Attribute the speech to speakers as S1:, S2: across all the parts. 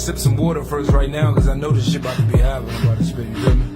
S1: sip some water first right now, cause I know this shit about to be happening. I'm about to spit, you feel me?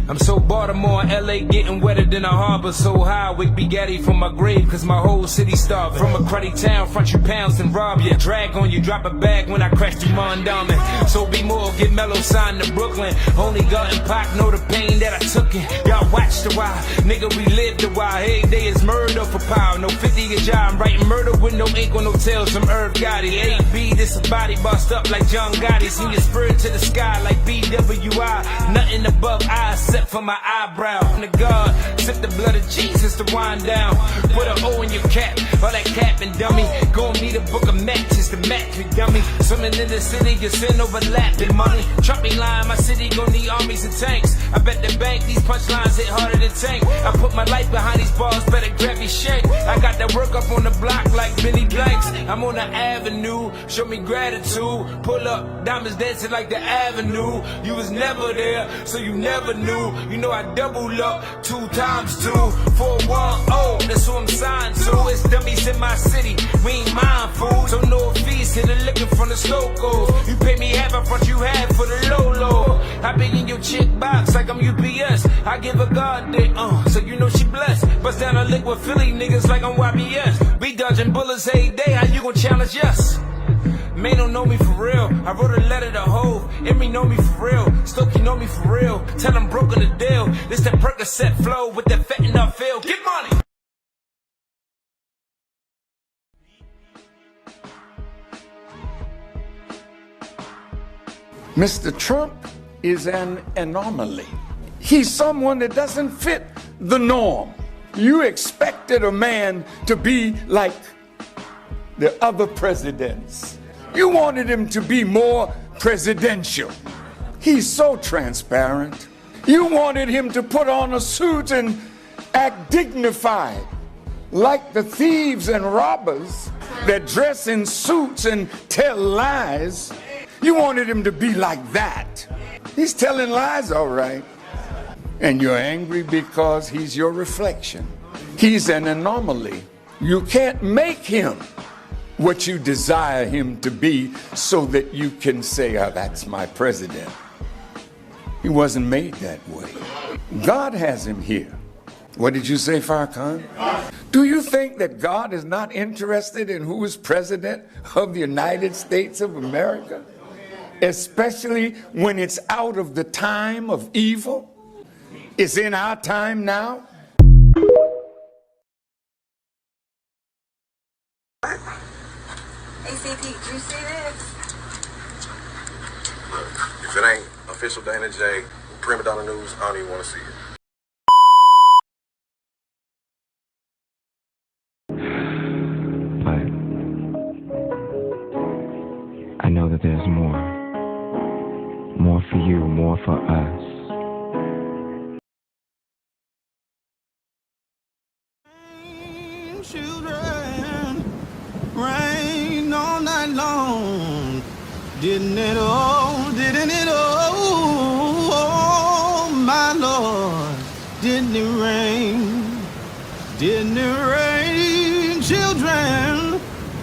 S1: I'm so Baltimore, LA getting wetter than a harbor. So high, Wick be Gaddy from my grave, cause my whole city starving. From a cruddy town, front you pounds and rob you. Drag on you, drop a bag when I crash through Mondawmin. So be more, get mellow, sign to Brooklyn. Only God and Pac know the pain that I took in. Y'all watched a while, nigga, we lived a while. Every day is murder for power, no 50 a job. I'm writing murder with no ink on no tails from Irv Gotti. AB, this a body bust up like John Gotti. Send your spirit to the sky like BWI. Nothing above I except for my eyebrow. To God, sip the blood of Jesus to wind down. Put an O in your cap, all that cap and dummy. Gon' need a book of matches to match me, dummy. Swimming in the city, you send overlapping money. Trump me line, my city gon' need armies and tanks. I bet the bank, these punchlines hit harder than tank. I put my life behind these bars, better grab your shank. I got that work up on the block like Benny Blanks. I'm on the avenue, show me gratitude. Pull up, diamonds dancing like the avenue. You was never there, so you never knew. You know I double up, 2 times 2, 410. That's who I'm signed to. It's dummies in my city, we ain't mindful. So no fees, hit a licking from the Stokos. You pay me half, I front you half for the low. I be in your chick box like I'm UPS. I give a God dick, so you know she blessed. Bust down a lick with Philly niggas like I'm YBS. We dodging bullets every day, how you gon' challenge us? Man don't know me for real. I wrote a letter to Hove. Emmy know me for real. Stokey know me for real. Tell him broken the deal. This that Percocet flow with that fentanyl feel. Get money.
S2: Mr. Trump is an anomaly. He's someone that doesn't fit the norm. You expected a man to be like the other presidents. You wanted him to be more presidential. He's so transparent. You wanted him to put on a suit and act dignified, like the thieves and robbers that dress in suits and tell lies. You wanted him to be like that. He's telling lies, all right. And you're angry because he's your reflection. He's an anomaly. You can't make him what you desire him to be so that you can say, oh, that's my president. He wasn't made that way. God has him here. What did you say, Farrakhan? Do you think that God is not interested in who is president of the United States of America? Especially when it's out of the time of evil? It's in our time now?
S3: ACP, did you see this?
S4: If it ain't official Dana J, Prima Donna News, I don't even want to see it.
S5: But I know that there's more. More for you, more for us.
S6: Children, rain all night long. Didn't it all, oh, my Lord. Didn't it rain? Didn't it rain? Children,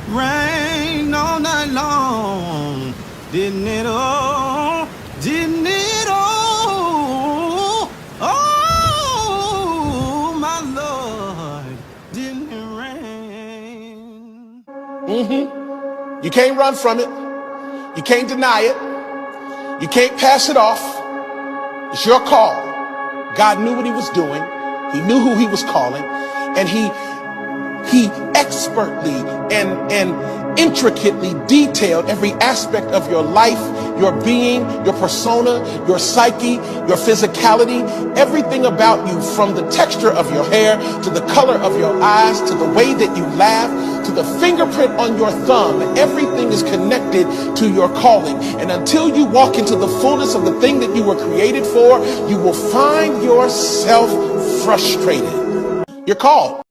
S6: rain all night long. Didn't it all? Didn't it all? Oh, my Lord. Didn't it rain?
S7: You can't run from it. You can't deny it. You can't pass it off. It's your call. God knew what he was doing. He knew who he was calling. And he expertly and intricately detailed every aspect of your life, your being, your persona, your psyche, your physicality, everything about you, from the texture of your hair to the color of your eyes to the way that you laugh to the fingerprint on your thumb. Everything is connected to your calling. And until you walk into the fullness of the thing that you were created for, you will find yourself frustrated. You're called.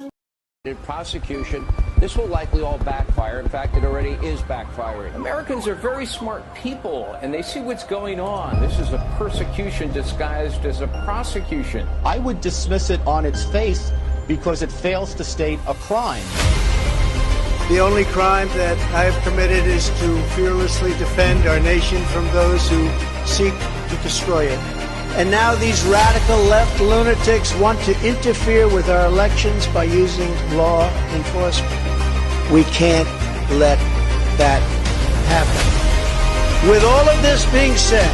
S8: Prosecution, this will likely all backfire. In fact, it already is backfiring. Americans are very smart people, and they see what's going on. This is a persecution disguised as a prosecution.
S9: I would dismiss it on its face because it fails to state a crime.
S3: The only crime that I have committed is to fearlessly defend our nation from those who seek to destroy it. And now these radical left lunatics want to interfere with our elections by using law enforcement. We can't let that happen. With all of this being said,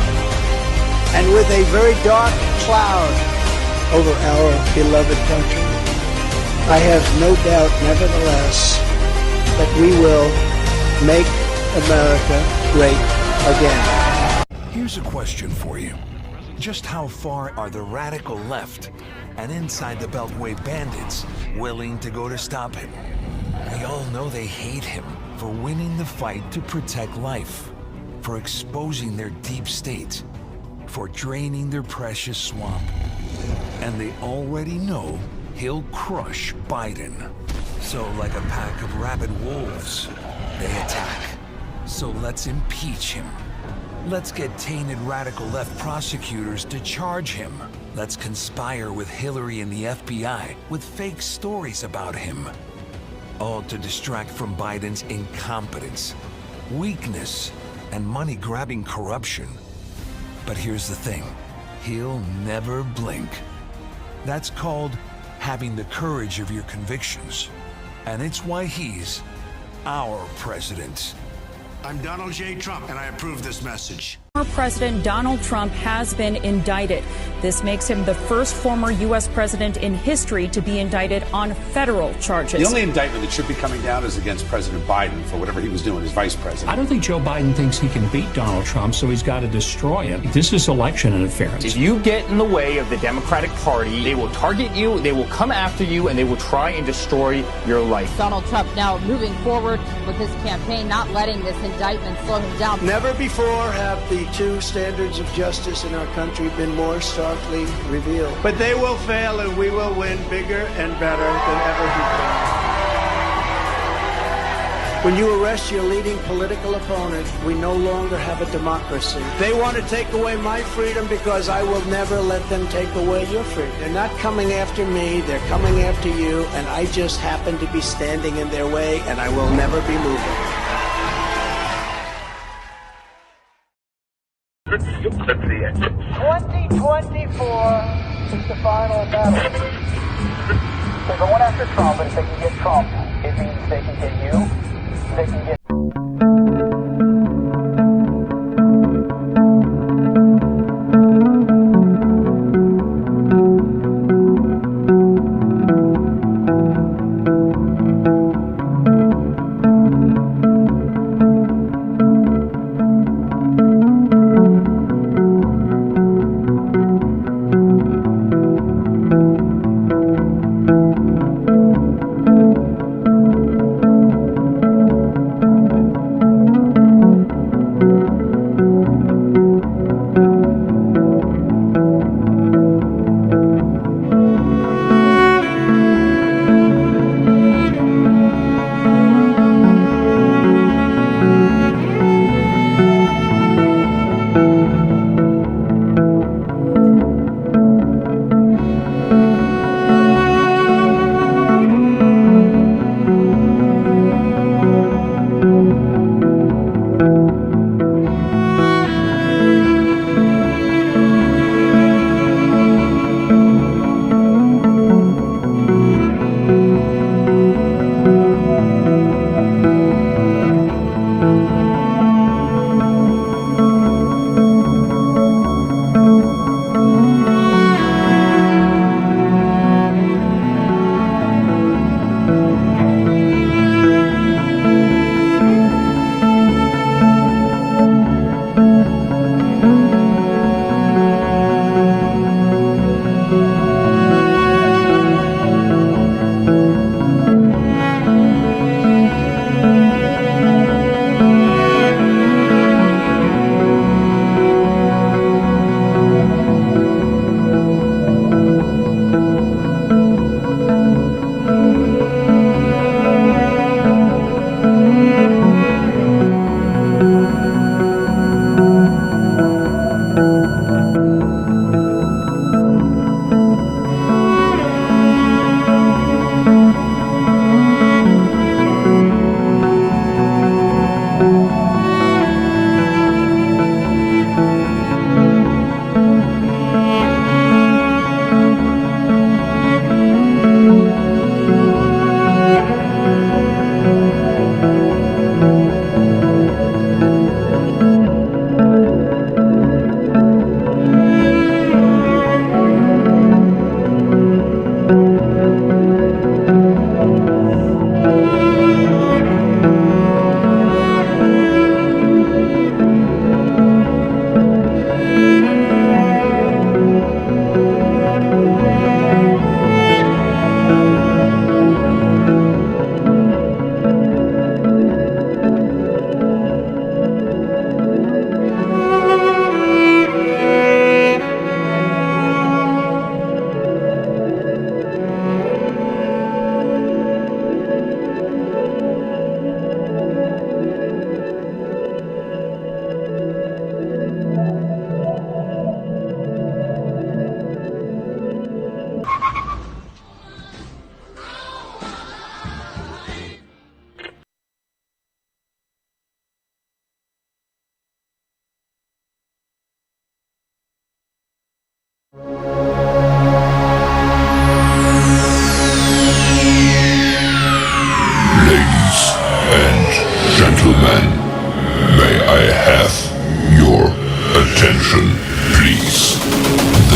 S3: and with a very dark cloud over our beloved country, I have no doubt, nevertheless, that we will make America great again.
S9: Here's a question for you. Just how far are the radical left and inside the Beltway bandits willing to go to stop him? We all know they hate him for winning the fight to protect life, for exposing their deep state, for draining their precious swamp. And they already know he'll crush Biden. So like a pack of rabid wolves, they attack. So let's impeach him. Let's get tainted radical left prosecutors to charge him. Let's conspire with Hillary and the FBI with fake stories about him. All to distract from Biden's incompetence, weakness, and money-grabbing corruption. But here's the thing, he'll never blink. That's called having the courage of your convictions. And it's why he's our president.
S10: I'm Donald J. Trump, and I approve this message.
S11: Former President Donald Trump has been indicted. This makes him the first former U.S. president in history to be indicted on federal charges.
S12: The only indictment that should be coming down is against President Biden for whatever he was doing as vice president.
S13: I don't think Joe Biden thinks he can beat Donald Trump, so he's got to destroy him. This is election interference.
S14: If you get in the way of the Democratic Party, they will target you, they will come after you, and they will try and destroy your life.
S15: Donald Trump now moving forward with his campaign, not letting this indictment slow him down.
S3: Never before have the two standards of justice in our country been more starkly revealed. But they will fail and we will win bigger and better than ever before. When you arrest your leading political opponent, we no longer have a democracy. They want to take away my freedom because I will never let them take away your freedom. They're not coming after me, they're coming after you, and I just happen to be standing in their way, and I will never be moving.
S16: Let's see it. 2024 is the final battle. They're going after Trump, and if they can get Trump, it means they can get you. They can get.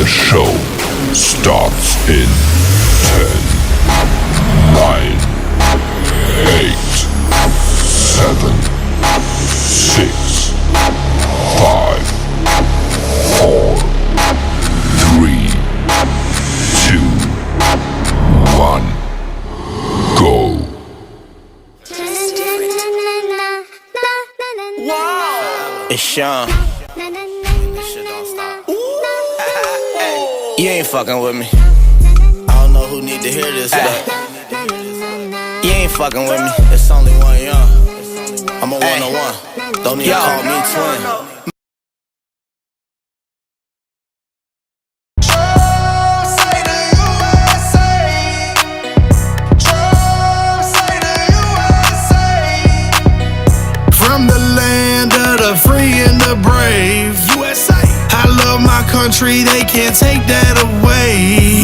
S17: show starts in 10, 9, 8, 7, 6, 5, 4, 3, 2, 1, go.
S18: It's Sean. This shit don't stop. You ain't fucking with me. I don't know who need to hear this, but you ain't fucking with me. It's only one young. I'm a one-on-one. Don't need to call me twin.
S19: From the land of the free and the brave, USA. I love my country, they can't take that away.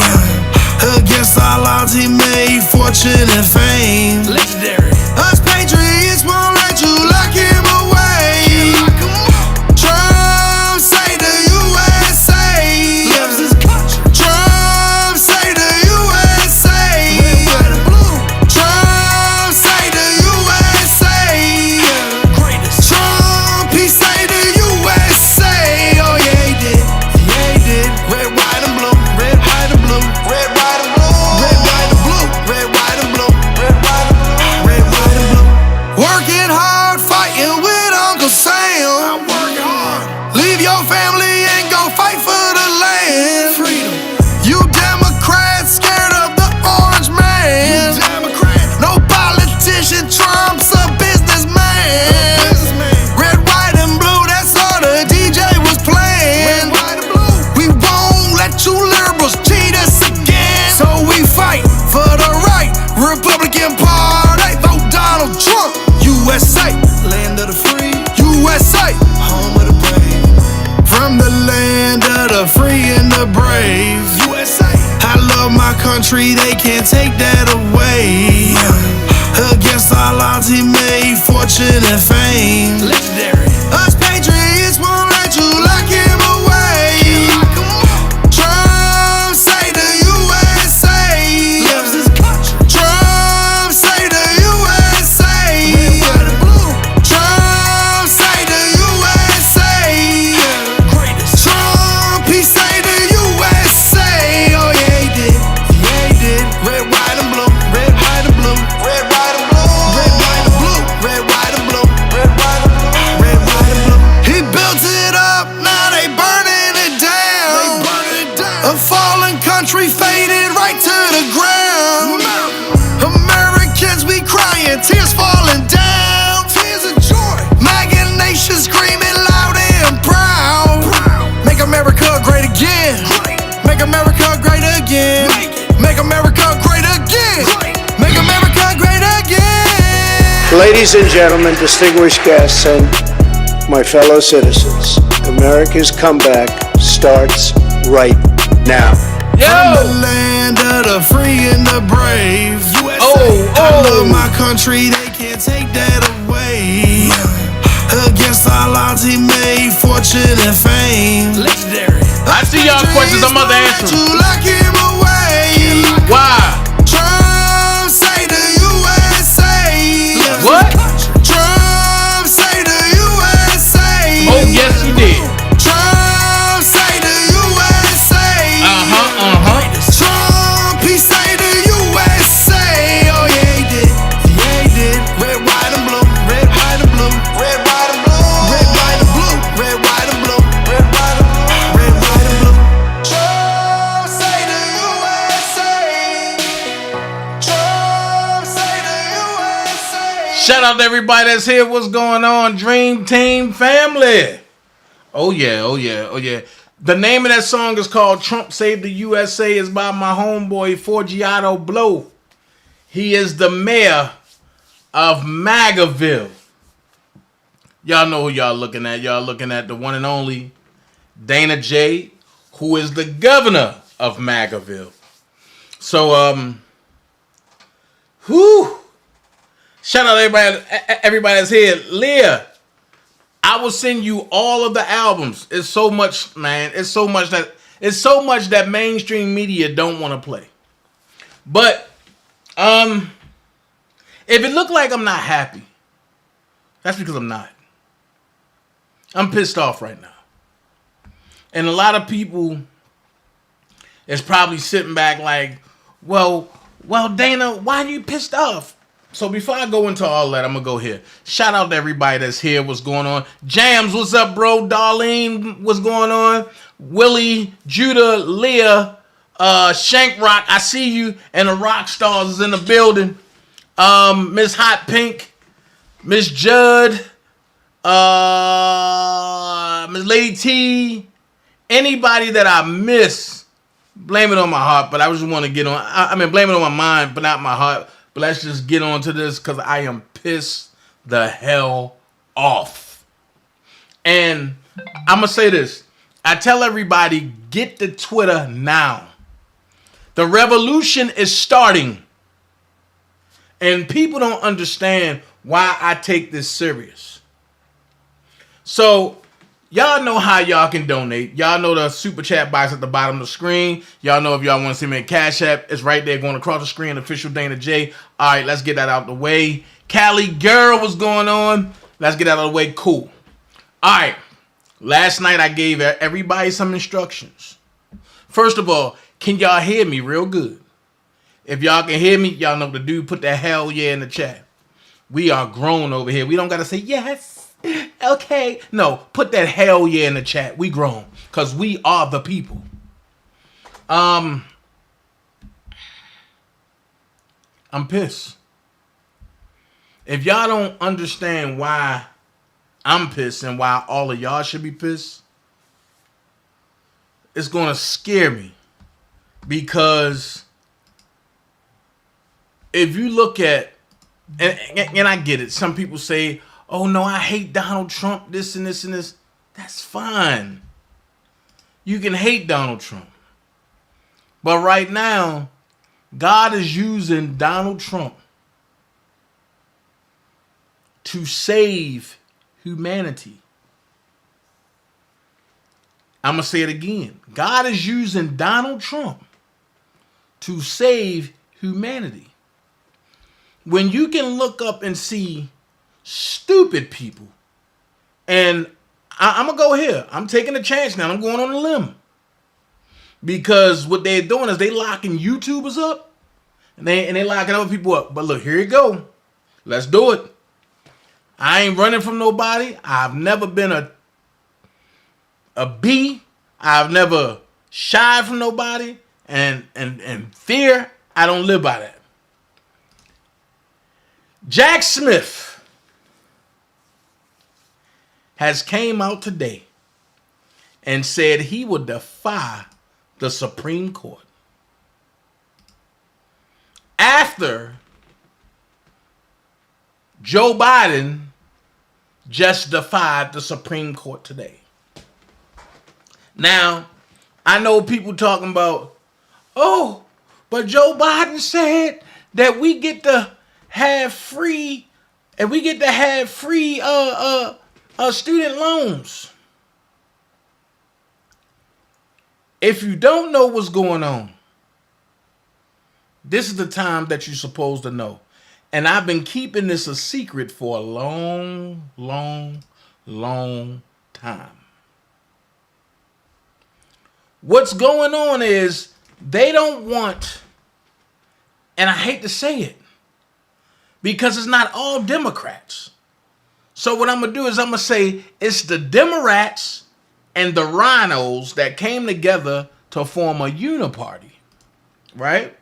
S19: Against all odds, he made fortune and fame. Legendary. Us patriots won't let you lock him away. Trump say the USA loves his country. Trump say the USA. Red, white, and blue. Trump say the USA. Greatest. Trump, he say the USA. Oh yeah, he did. Yeah, he did. Red, white, and blue. Red, white, and blue. Red, white, and blue. Red, white, and blue. Red, white, and blue. Red, white, and blue. Red, white, and blue. Working hard, fighting with Uncle Sam. I'm working hard. Leave your family and go fight for the land. Freedom. You Democrats scared of the orange man. You Democrat. No politician, Trump's a businessman. Red, white, and blue, that's all the DJ was playing. Red, white, and blue. We won't let you liberals cheat us again. So we fight for the right Republican Party. Vote Donald Trump. USA, land of the free. USA, home of the brave. From the land of the free and the brave. USA, I love my country, they can't take that away. Against all odds, he made fortune and fame. Legendary. Us patriots won't let you lock him away. Trump say the USA loves his country. Trump say the USA. Red, white, and blue. Trump say the USA. Greatest. Trump, he say the USA. Oh yeah, he did. Yeah, he did. Red, white, and blue. Red, white, and blue. Red, white, and blue. Red, white, and blue. Red, white, and blue. Red, white, and blue. Red, white, and blue. He built it up, now they burning it down. They burning it down. A fallen country faded right to the ground. Americans be crying, tears falling down. Tears of joy. MAGA nation screaming loud and proud. Make America great again. Make America great again. Make America great again. Make America great again.
S3: Ladies and gentlemen, distinguished guests, and my fellow citizens, America's comeback starts right now.
S19: From the land of the free and the brave. USA. I love my country, they can't take that away. Against all odds, he made fortune and fame. Legendary.
S20: I see y'all questions, I'm about to answer them.
S19: To lock him away.
S20: Why?
S19: Trump say the USA.
S20: What?
S19: Trump say the USA.
S20: Oh, yes, he did.
S19: Trump say the USA. Trump, he say the USA. Oh yeah, he did. Yeah, he did. Red, white, and blue. Red, white, and blue. Red, white, and blue. Red, white, and blue. Red, white, and blue. Red, white, and blue. Red, white, and blue. Trump say the USA. Trump say the USA.
S20: Shout out to everybody that's here. What's going on, Dream Team family? Oh yeah, oh yeah, oh yeah. The name of that song is called Trump Save the USA. Is by my homeboy Forgiato Blow. He is the mayor of MAGAville. Y'all know who y'all looking at. Y'all looking at the one and only DanaJay, who is the governor of MAGAville. So, shout out to everybody that's here. Leah, I will send you all of the albums. It's so much, man. It's so much that It's so much that mainstream media don't want to play. But if it look like I'm not happy, that's because I'm not. I'm pissed off right now. And a lot of people is probably sitting back like, well, Dana, why are you pissed off? So before I go into all that, I'm going to go here. Shout out to everybody that's here. What's going on? Jams, what's up, bro? Darlene, what's going on? Willie, Judah, Leah, Shank Rock, I see you. And the rock stars is in the building. Miss Hot Pink, Miss Judd, Miss Lady T, anybody that I miss, blame it on my heart, but I just want to get on. I mean, blame it on my mind, but not my heart. But let's just get on to this because I am pissed the hell off. And I'm going to say this. I tell everybody, get the Twitter now. The revolution is starting. And people don't understand why I take this serious. So, y'all know how y'all can donate. Y'all know the super chat box at the bottom of the screen. Y'all know if y'all want to see me in Cash App, it's right there going across the screen, Official Dana J. All right, let's get that out the way. Cali girl, what's going on? Let's get that out of the way. Cool. All right. Last night I gave everybody some instructions. First of all, can y'all hear me real good? If y'all can hear me, y'all know what to do. Put that hell yeah in the chat. We are grown over here. We don't got to say yes. Okay. No, put that hell yeah in the chat. We grown. Because we are the people. I'm pissed. If y'all don't understand why I'm pissed and why all of y'all should be pissed, it's going to scare me. Because if you look at, and I get it, some people say, oh no, I hate Donald Trump, this and this and this. That's fine. You can hate Donald Trump. But right now, God is using Donald Trump to save humanity. I'm going to say it again. God is using Donald Trump to save humanity. When you can look up and see stupid people, and I'm going to go here. I'm taking a chance now. I'm going on a limb. Because what they're doing is they locking YouTubers up, and they locking other people up. But look, here you go. Let's do it. I ain't running from nobody. I've never been a B. I've never shied from nobody. And fear, I don't live by that. Jack Smith has came out today and said he would defy the Supreme Court after Joe Biden just defied the Supreme Court today. Now, I know people talking about, oh, but Joe Biden said that we get to have free, and we get to have free student loans. If you don't know what's going on, this is the time that you're supposed to know. And I've been keeping this a secret for a long, long, long time. What's going on is they don't want, and I hate to say it, because it's not all Democrats. So what I'm going to do is I'm going to say it's the Democrats and the rhinos that came together to form a uniparty, right?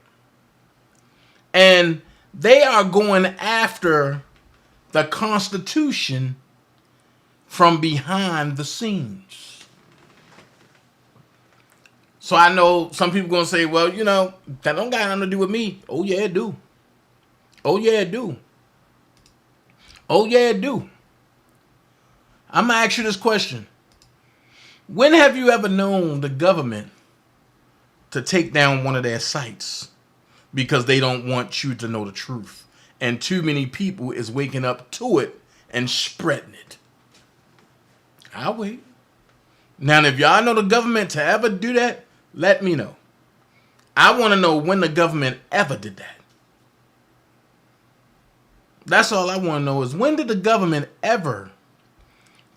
S20: And they are going after the Constitution from behind the scenes. So I know some people going to say, well, you know, that don't got nothing to do with me. Oh, yeah, it do. Oh, yeah, it do. Oh, yeah, it do. I'm going to ask you this question. When have you ever known the government to take down one of their sites because they don't want you to know the truth? And too many people is waking up to it and spreading it. I'll wait. Now, if y'all know the government to ever do that, Let me know. I want to know when the government ever did that. That's all I want to know is when did the government ever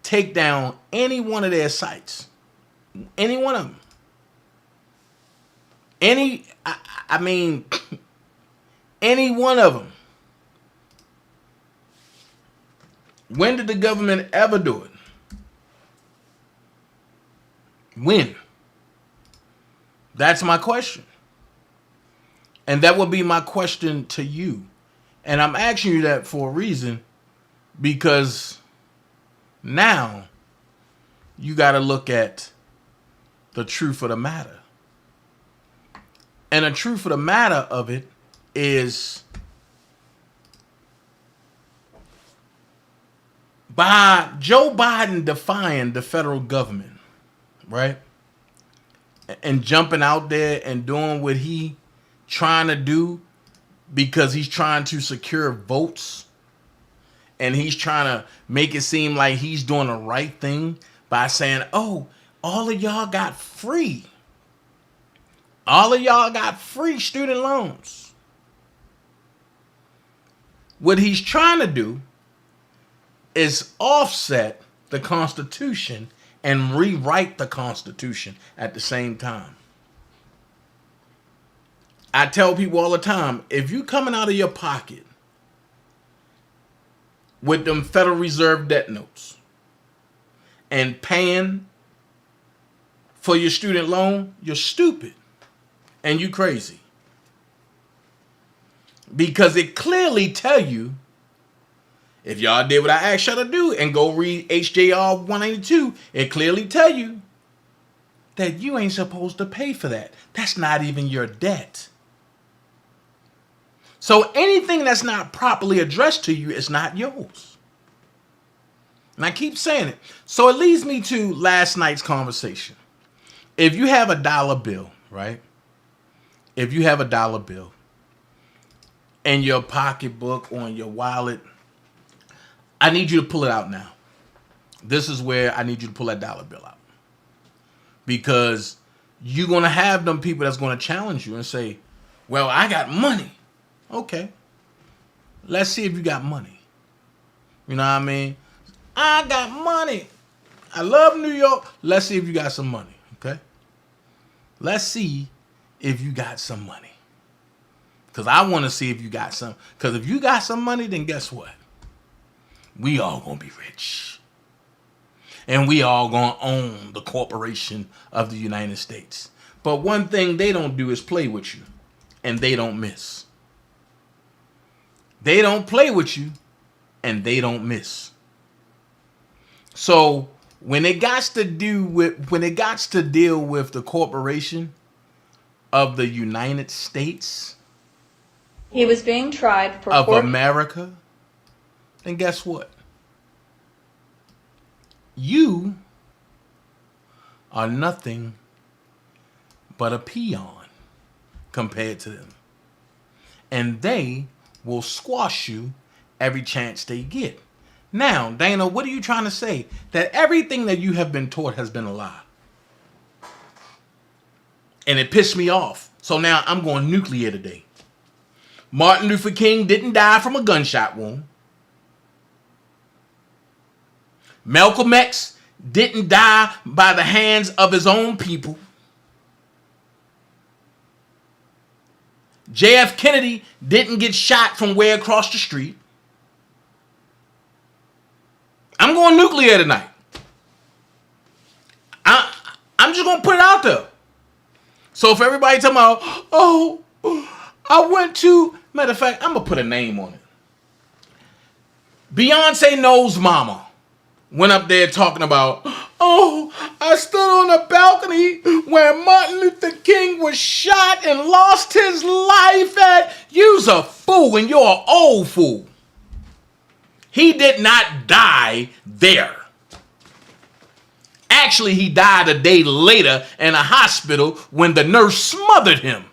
S20: take down any one of their sites? Any one of them. Any one of them. When did the government ever do it? When? That's my question. And that would be my question to you. And I'm asking you that for a reason, because now you got to look at the truth of the matter. And the truth of the matter of it is, by Joe Biden defying the federal government, right? And jumping out there and doing what he trying to do because he's trying to secure votes and he's trying to make it seem like he's doing the right thing by saying, oh, all of y'all got free. All of y'all got free student loans. What he's trying to do is offset the Constitution and rewrite the Constitution at the same time. I tell people all the time, if you coming out of your pocket with them Federal Reserve debt notes and paying for your student loan, you're stupid and you crazy. Because it clearly tell you, if y'all did what I asked y'all to do and go read HJR 182, it clearly tell you that you ain't supposed to pay for that. That's not even your debt. So anything that's not properly addressed to you is not yours. And I keep saying it. So it leads me to last night's conversation. If you have a dollar bill, right? If you have a dollar bill in your pocketbook or in your wallet, I need you to pull it out now. This is where I need you to pull that dollar bill out. Because you're going to have them people that's going to challenge you and say, well, I got money. Okay. Let's see if you got money. You know what I mean? I got money. I love New York. Let's see if you got some money. Okay. Let's see if you got some money. Because I want to see if you got some. Because if you got some money, then guess what? We all going to be rich. And we all going to own the corporation of the United States. But one thing they don't do is play with you. And they don't miss. They don't play with you. And they don't miss. So when it got to deal with the corporation of the United States,
S21: he was being tried for
S20: of America, then guess what? You are nothing but a peon compared to them. And they will squash you every chance they get. Now, Dana, what are you trying to say? That everything that you have been taught has been a lie. And it pissed me off. So now I'm going nuclear today. Martin Luther King didn't die from a gunshot wound. Malcolm X didn't die by the hands of his own people. J.F. Kennedy didn't get shot from way across the street. I'm going nuclear tonight. I'm just going to put it out there. So if everybody talking about, oh, I went to, matter of fact, I'm going to put a name on it. Beyonce Knowles' mama went up there talking about, oh, I stood on a balcony where Martin Luther King was shot and lost his life at. You's a fool and you're an old fool. He did not die there. Actually, he died a day later in a hospital when the nurse smothered him,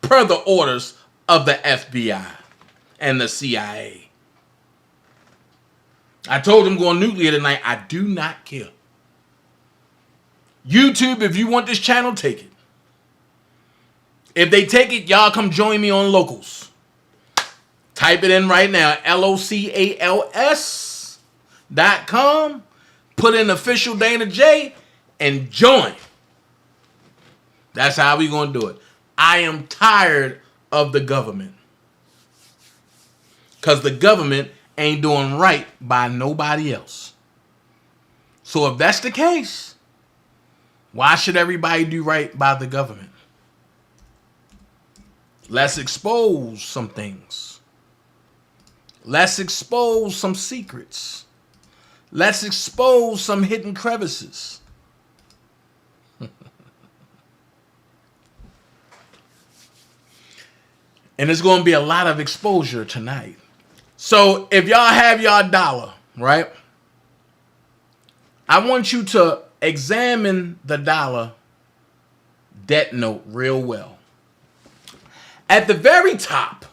S20: per the orders of the FBI and the CIA. I told him going nuclear tonight, I do not care. YouTube, if you want this channel, take it. If they take it, y'all come join me on Locals. Type it in right now, LOCALS.com. Put in Official Dana J and join. That's how we gonna do it. I am tired of the government. Because the government ain't doing right by nobody else. So if that's the case, why should everybody do right by the government? Let's expose some things. Let's expose some secrets. Let's expose some hidden crevices. And there's going to be a lot of exposure tonight. So if y'all have y'all dollar, right? I want you to examine the dollar debt note real well. At the very top,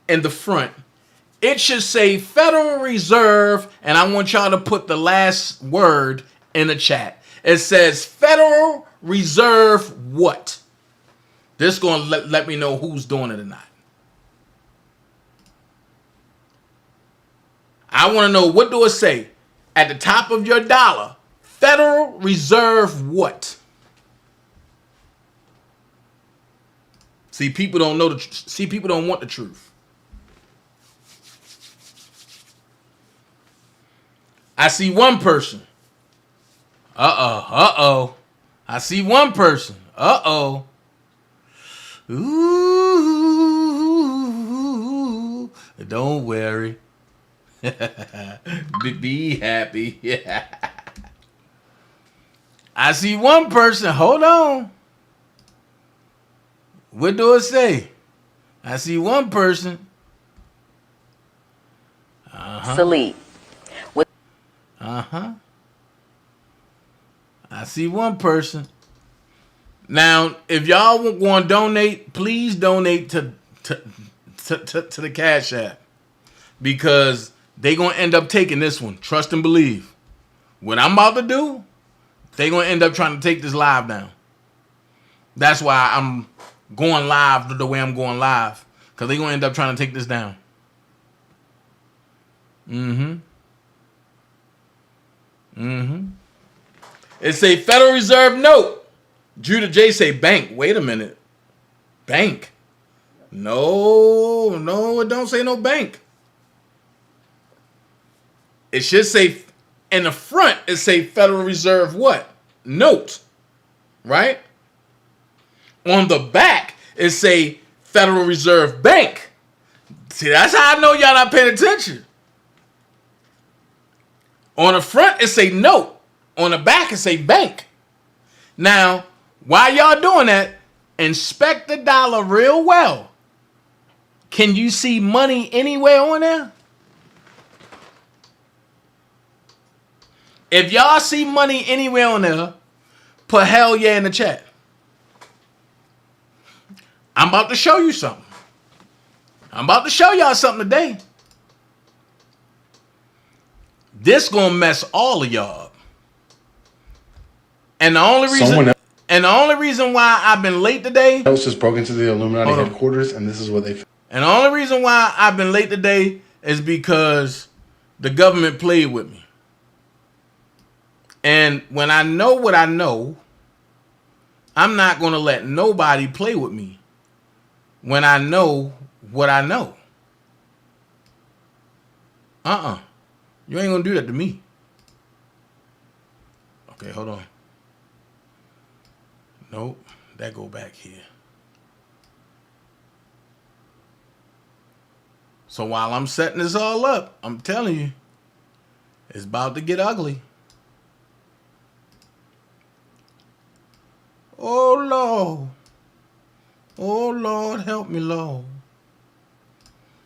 S20: in the front, it should say Federal Reserve, and I want y'all to put the last word in the chat. It says Federal Reserve what? This is going to let me know who's doing it or not. I want to know, what do it say? At the top of your dollar, Federal Reserve what? See, people don't know people don't want the truth. I see one person. Uh-oh. I see one person. Uh-oh. Ooh. Don't worry. Be happy. Yeah. I see one person. Hold on. What do it say? I see one person.
S1: Salute.
S20: I see one person. Now, if y'all want to donate, please donate to the Cash App, because they gonna end up taking this one. Trust and believe. What I'm about to do, they gonna end up trying to take this live down. That's why I'm going live the way I'm going live, because they gonna end up trying to take this down. It say Federal Reserve note. Judah J say bank. Wait a minute. Bank. No, it don't say no bank. It should say, in the front, it say Federal Reserve what? Note. Right? On the back, it say Federal Reserve Bank. See, that's how I know y'all not paying attention. On the front, it say note. On the back, it say bank. Now, while y'all doing that, inspect the dollar real well. Can you see money anywhere on there? If y'all see money anywhere on there, put hell yeah in the chat. I'm about to show you something. I'm about to show y'all something today. This gonna mess all of y'all up. And the only reason why I've been late today.
S22: Else just broke into the Illuminati headquarters, and this is what they.
S20: And the only reason why I've been late today is because the government played with me. And when I know what I know, I'm not gonna let nobody play with me. When I know what I know. You ain't gonna do that to me. Okay, hold on. Nope, that go back here. So while I'm setting this all up, I'm telling you, it's about to get ugly. Oh, Lord. Oh, Lord, help me, Lord.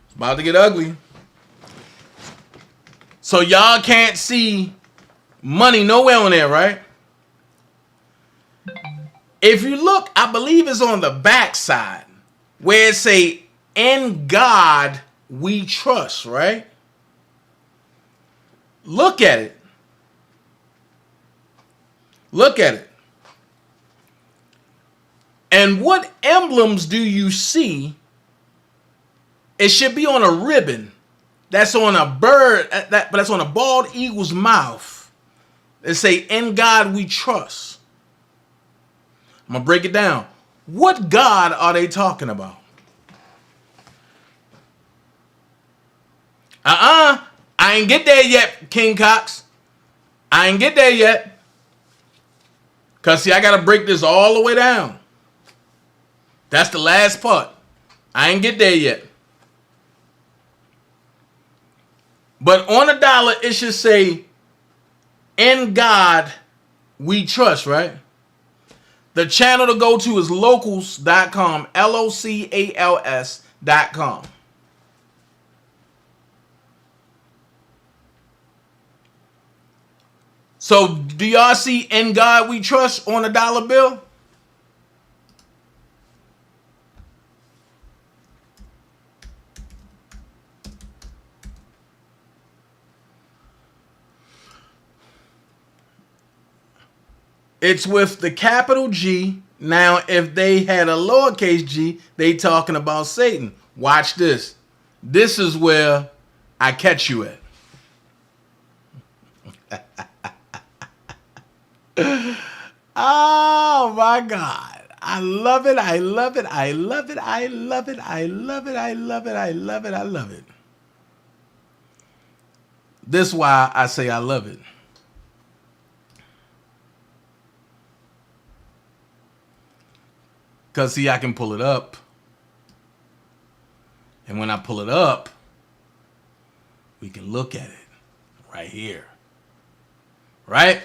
S20: It's about to get ugly. So y'all can't see money nowhere on there, right? If you look, I believe it's on the back side where it say, "In God we trust," right? Look at it. Look at it. And what emblems do you see? It should be on a ribbon that's on a bird, but that's on a bald eagle's mouth. They say, "In God we trust." I'm going to break it down. What God are they talking about? I ain't get there yet, King Cox. I ain't get there yet. Because, see, I got to break this all the way down. That's the last part. I ain't get there yet. But on a dollar, it should say, "In God we trust," right? The channel to go to is locals.com, LOCALS.com. So, do y'all see "In God we trust" on a dollar bill? It's with the capital G. Now, if they had a lowercase g, they talking about Satan. Watch this. This is where I catch you at. Oh my God. I love it. I love it. I love it. I love it. I love it. I love it. I love it. I love it. This is why I say I love it. Because, see, I can pull it up. And when I pull it up, we can look at it right here. Right?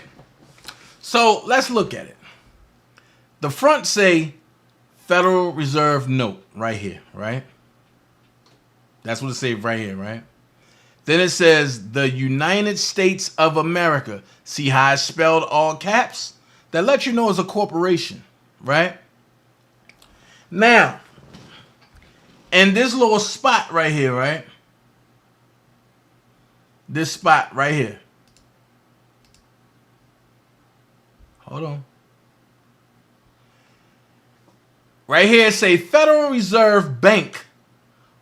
S20: So, let's look at it. The front say Federal Reserve Note right here, right? That's what it says right here, right? Then it says the United States of America. See how it's spelled all caps? That lets you know it's a corporation, right? Now, in this little spot right here, right? This spot right here. Hold on. Right here it say Federal Reserve Bank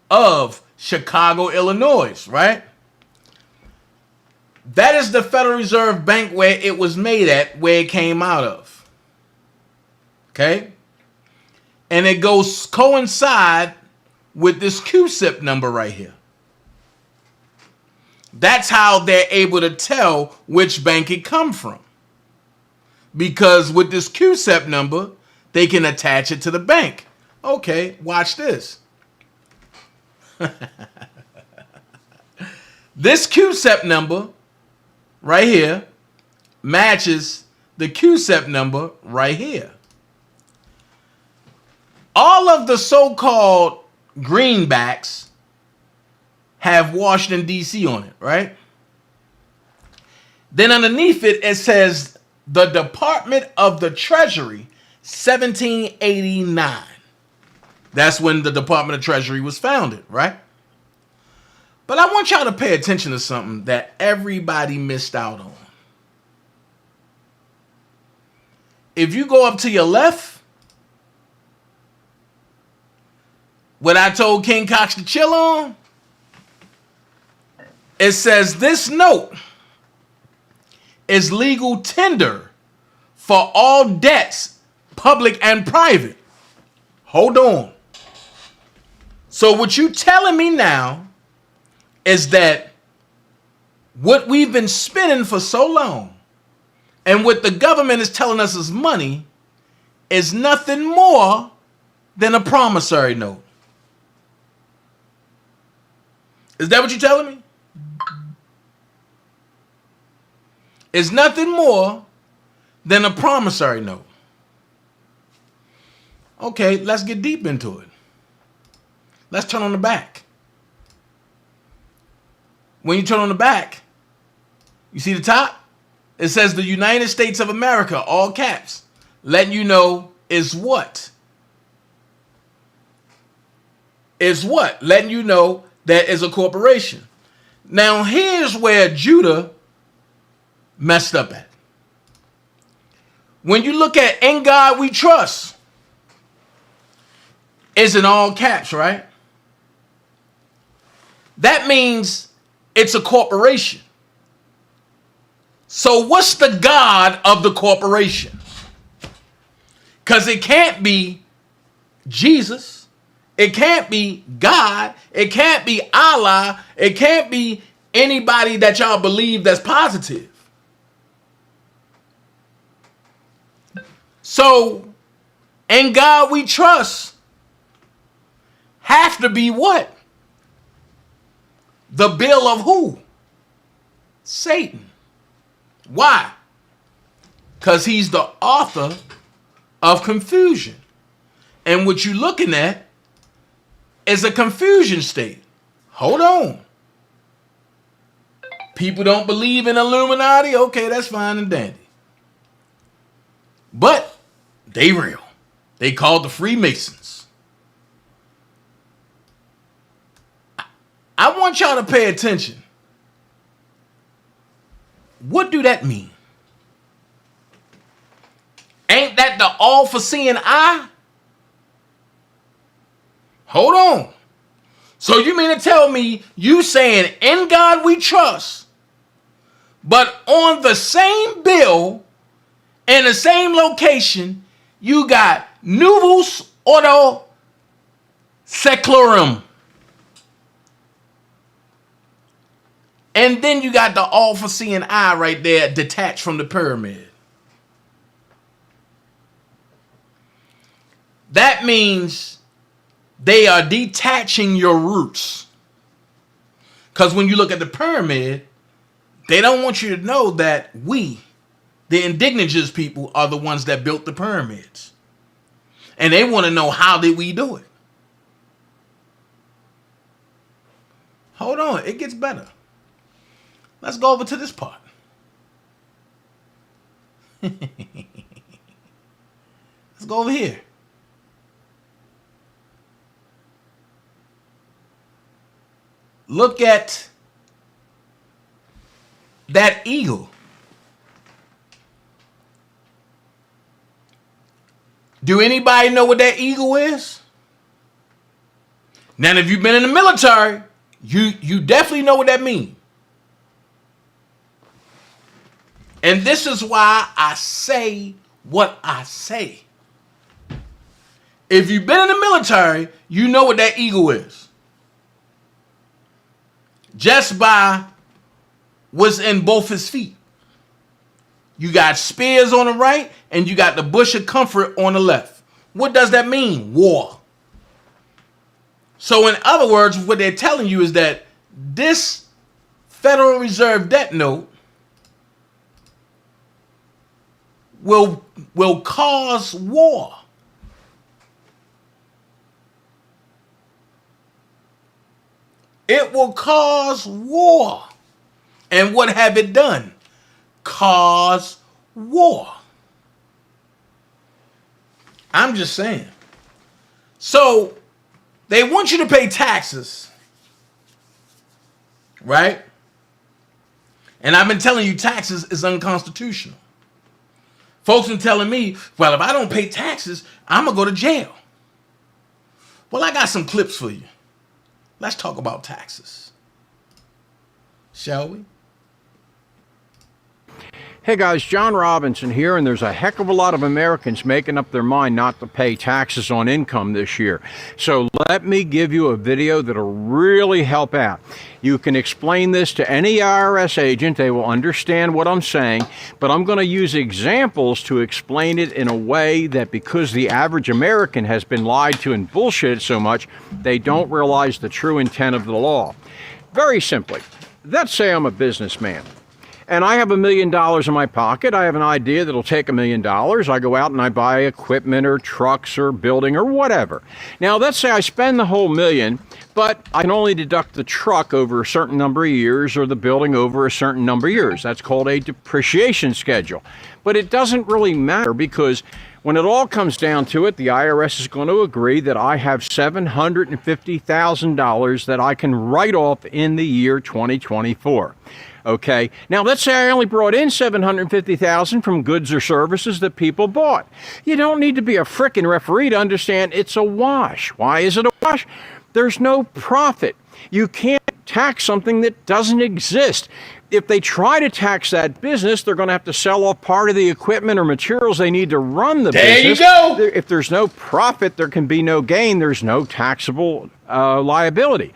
S20: of Chicago, Illinois, right? That is the Federal Reserve Bank where it was made at, where it came out of. Okay? And it goes coincide with this QSIP number right here. That's how they're able to tell which bank it come from. Because with this QSIP number, they can attach it to the bank. Okay, watch this. This QSIP number right here matches the QSIP number right here. All of the so-called greenbacks have Washington, D.C. on it, right? Then underneath it, it says the Department of the Treasury, 1789. That's when the Department of Treasury was founded, right? But I want y'all to pay attention to something that everybody missed out on. If you go up to your left, what I told King Cox to chill on, it says this note is legal tender for all debts, public and private. Hold on. So what you telling me now is that what we've been spending for so long and what the government is telling us is money is nothing more than a promissory note. Is that what you're telling me? It's nothing more than a promissory note. Okay, let's get deep into it. Let's turn on the back. When you turn on the back, you see the top? It says the United States of America, all caps, letting you know is what? Is what? Letting you know that is a corporation. Now, here's where Judah messed up at. When you look at "In God We Trust," is in all caps, right? That means it's a corporation. So what's the God of the corporation? Because it can't be Jesus. It can't be God. It can't be Allah. It can't be anybody that y'all believe that's positive. So, in God we trust have to be what? The bill of who? Satan. Why? Because he's the author of confusion. And what you're looking at is a confusion state. Hold on. People don't believe in Illuminati? Okay, that's fine and dandy. But they real. They called the Freemasons. I want y'all to pay attention. What do that mean? Ain't that the all-foreseeing eye? Hold on. So you mean to tell me you saying in God we trust, but on the same bill, in the same location, you got Novus Ordo Seclorum. And then you got the all-foreseeing eye right there detached from the pyramid. That means they are detaching your roots. Because when you look at the pyramid, they don't want you to know that we, the indigenous people, are the ones that built the pyramids. And they want to know, how did we do it? Hold on, it gets better. Let's go over to this part. Let's go over here. Look at that eagle. Do anybody know what that eagle is? Now, if you've been in the military, you definitely know what that means. And this is why I say what I say. If you've been in the military, you know what that eagle is. Just by what's in both his feet. You got spears on the right and you got the bush of comfort on the left. What does that mean? War. So in other words, what they're telling you is that this Federal Reserve debt note will cause war. It will cause war. And what have it done? Cause war. I'm just saying. So they want you to pay taxes, right? And I've been telling you taxes is unconstitutional. Folks been telling me, well, if I don't pay taxes, I'm going to go to jail. Well, I got some clips for you. Let's talk about taxes. Shall we?
S1: Hey guys, John Robinson here, and there's a heck of a lot of Americans making up their mind not to pay taxes on income this year. So let me give you a video that'll really help out. You can explain this to any IRS agent. They will understand what I'm saying, but I'm going to use examples to explain it in a way that, because the average American has been lied to and bullshitted so much, they don't realize the true intent of the law. Very simply, let's say I'm a businessman. And I have $1 million in my pocket. I have an idea that'll take $1 million. I go out and I buy equipment or trucks or building or whatever. Now, let's say I spend the whole $1 million, but I can only deduct the truck over a certain number of years or the building over a certain number of years. That's called a depreciation schedule. But it doesn't really matter, because when it all comes down to it, the IRS is going to agree that I have $750,000 that I can write off in the year 2024. Okay. Now let's say I only brought in $750,000 from goods or services that people bought. You don't need to be a frickin' referee to understand it's a wash. Why is it a wash? There's no profit. You can't tax something that doesn't exist. If they try to tax that business, they're going to have to sell off part of the equipment or materials they need to run the business.
S20: There you go.
S1: If there's no profit, there can be no gain. There's no taxable liability.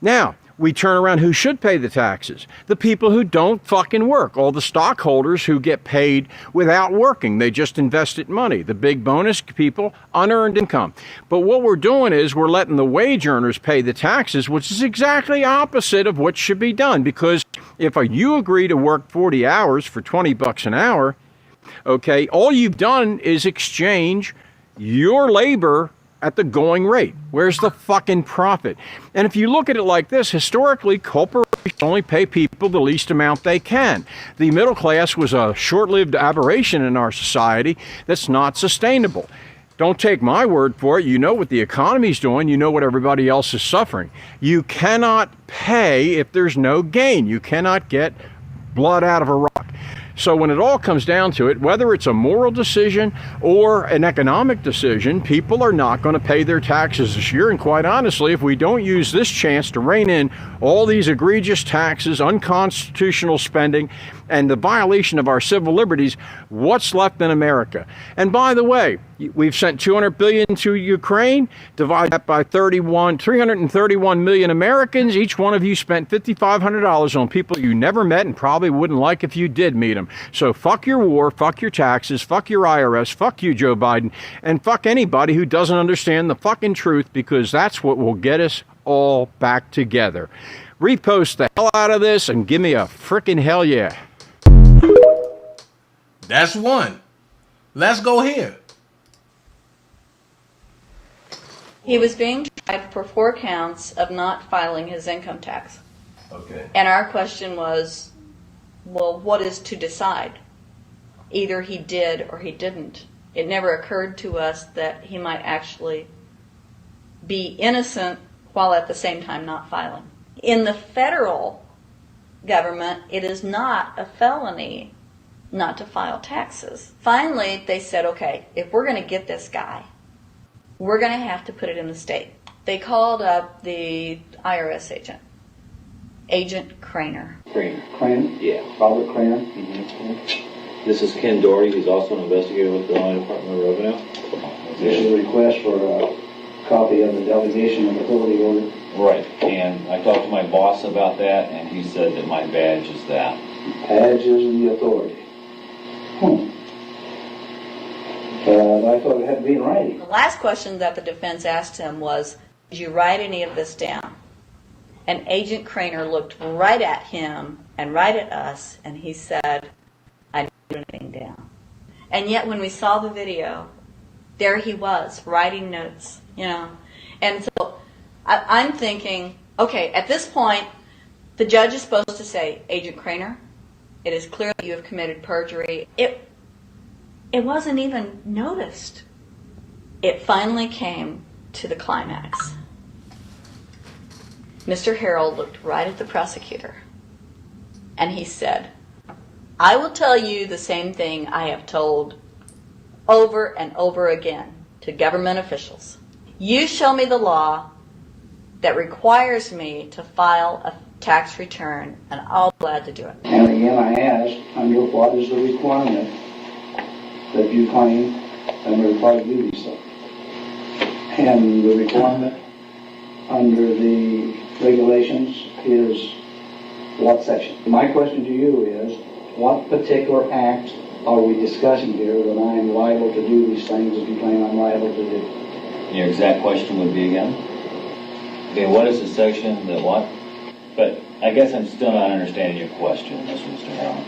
S1: Now, we turn around, who should pay the taxes? The people who don't fucking work. All the stockholders who get paid without working. They just invested money. The big bonus people, unearned income. But what we're doing is we're letting the wage earners pay the taxes, which is exactly opposite of what should be done. Because if you agree to work 40 hours for $20 an hour, okay, all you've done is exchange your labor at the going rate. Where's the fucking profit? And if you look at it like this, historically, corporations only pay people the least amount they can. The middle class was a short-lived aberration in our society that's not sustainable. Don't take my word for it. You know what the economy's doing. You know what everybody else is suffering. You cannot pay if there's no gain. You cannot get blood out of a rock. So when it all comes down to it, whether it's a moral decision or an economic decision, people are not going to pay their taxes this year. And quite honestly, if we don't use this chance to rein in all these egregious taxes, unconstitutional spending, and the violation of our civil liberties, what's left in America? And by the way, we've sent $200 billion to Ukraine. Divide that by 331 million Americans. Each one of you spent $5,500 on people you never met and probably wouldn't like if you did meet them. So fuck your war, fuck your taxes, fuck your IRS, fuck you, Joe Biden, and fuck anybody who doesn't understand the fucking truth, because that's what will get us all back together. Repost the hell out of this and give me a frickin' hell yeah.
S20: That's one. Let's go here.
S21: He was being tried for 4 counts of not filing his income tax.
S2: Okay.
S21: And our question was, well, what is to decide? Either he did or he didn't. It never occurred to us that he might actually be innocent while at the same time not filing. In the federal government, it is not a felony not to file taxes. Finally, they said, okay, if we're going to get this guy, we're going to have to put it in the state. They called up the IRS agent, Agent Craner.
S2: Craner? Yeah. Robert Craner. Mm-hmm. This is Ken Doherty. He's also an investigator with the Illinois Department of Revenue.
S4: This is a request for a copy of the delegation of authority order.
S2: Right. And I talked to my boss about that, and he said that my badge is that.
S4: Badge is the authority. I thought it had to be in writing.
S21: The last question that the defense asked him was, did you write any of this down? And Agent Craner looked right at him and right at us, and he said, I didn't put anything down. And yet when we saw the video, there he was, writing notes, you know. And so I'm thinking, okay, at this point, the judge is supposed to say, Agent Craner, it is clear that you have committed perjury. It wasn't even noticed. It finally came to the climax. Mr. Harrell looked right at the prosecutor, and he said, I will tell you the same thing I have told over and over again to government officials. You show me the law that requires me to file a tax return, and I'll be glad to do it.
S4: And again, I ask, under what is the requirement that you claim and are required to do these things? And the requirement under the regulations is what section? My question to you is, what particular act are we discussing here that I am liable to do these things that you claim I'm liable to do?
S2: Your exact question would be again? Okay, what is the section that what? But I guess I'm still not understanding your question, Mr. Harrell.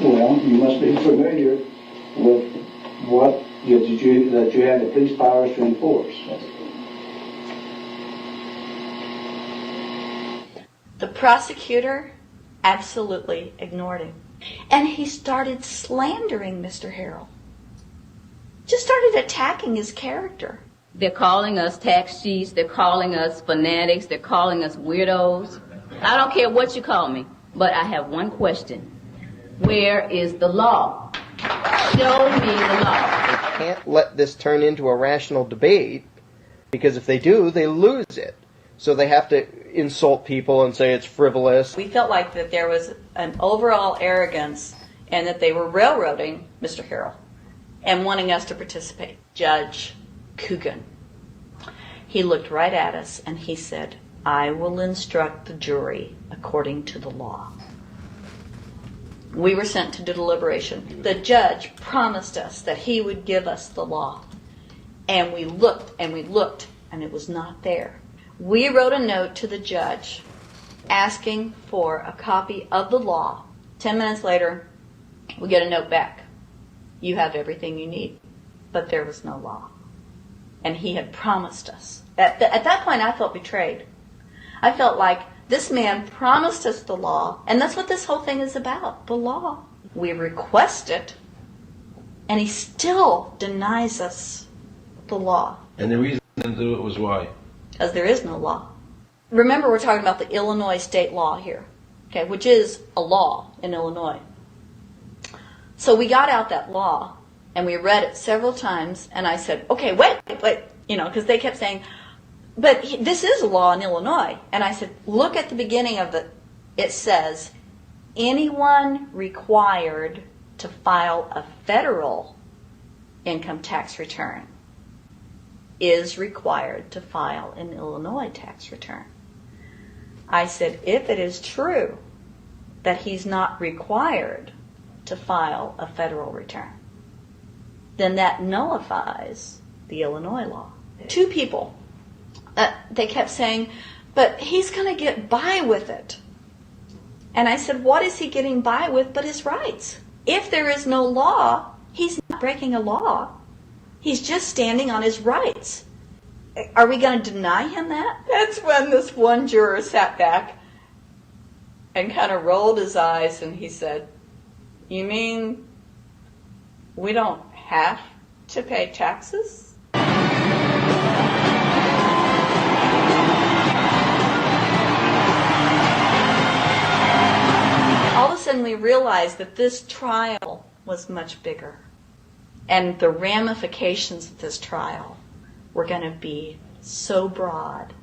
S4: Well, you must be familiar with what that you have the police powers to enforce.
S2: Yes.
S21: The prosecutor absolutely ignored him. And he started slandering Mr. Harrell. Just started attacking his character.
S15: They're calling us tax cheats. They're calling us fanatics. They're calling us weirdos.
S5: I don't care what you call me, but I have one question. Where is the law? Show me the law.
S6: They can't let this turn into a rational debate, because if they do, they lose it. So they have to insult people and say it's frivolous.
S21: We felt like that there was an overall arrogance and that they were railroading Mr. Harrell and wanting us to participate. Judge Coogan, he looked right at us and he said, I will instruct the jury according to the law. We were sent to deliberation. The judge promised us that he would give us the law. And we looked and we looked and it was not there. We wrote a note to the judge asking for a copy of the law. 10 minutes later, we get a note back. You have everything you need. But there was no law. And he had promised us. At that point, I felt betrayed. I felt like this man promised us the law, and that's what this whole thing is about, the law. We request it, and he still denies us the law.
S23: And the reason he didn't do it was why?
S21: Because there is no law. Remember, we're talking about the Illinois state law here, okay, which is a law in Illinois. So we got out that law, and we read it several times, and I said, okay, wait, because they kept saying, but this is a law in Illinois. And I said, look at the beginning of it says, anyone required to file a federal income tax return is required to file an Illinois tax return. I said, if it is true that he's not required to file a federal return, then that nullifies the Illinois law. Two people, they kept saying, but he's going to get by with it. And I said, what is he getting by with but his rights? If there is no law, he's not breaking a law. He's just standing on his rights. Are we going to deny him that? That's when this one juror sat back and kind of rolled his eyes and he said, you mean we don't have to pay taxes? All of a sudden we realized that this trial was much bigger. And the ramifications of this trial were going to be so broad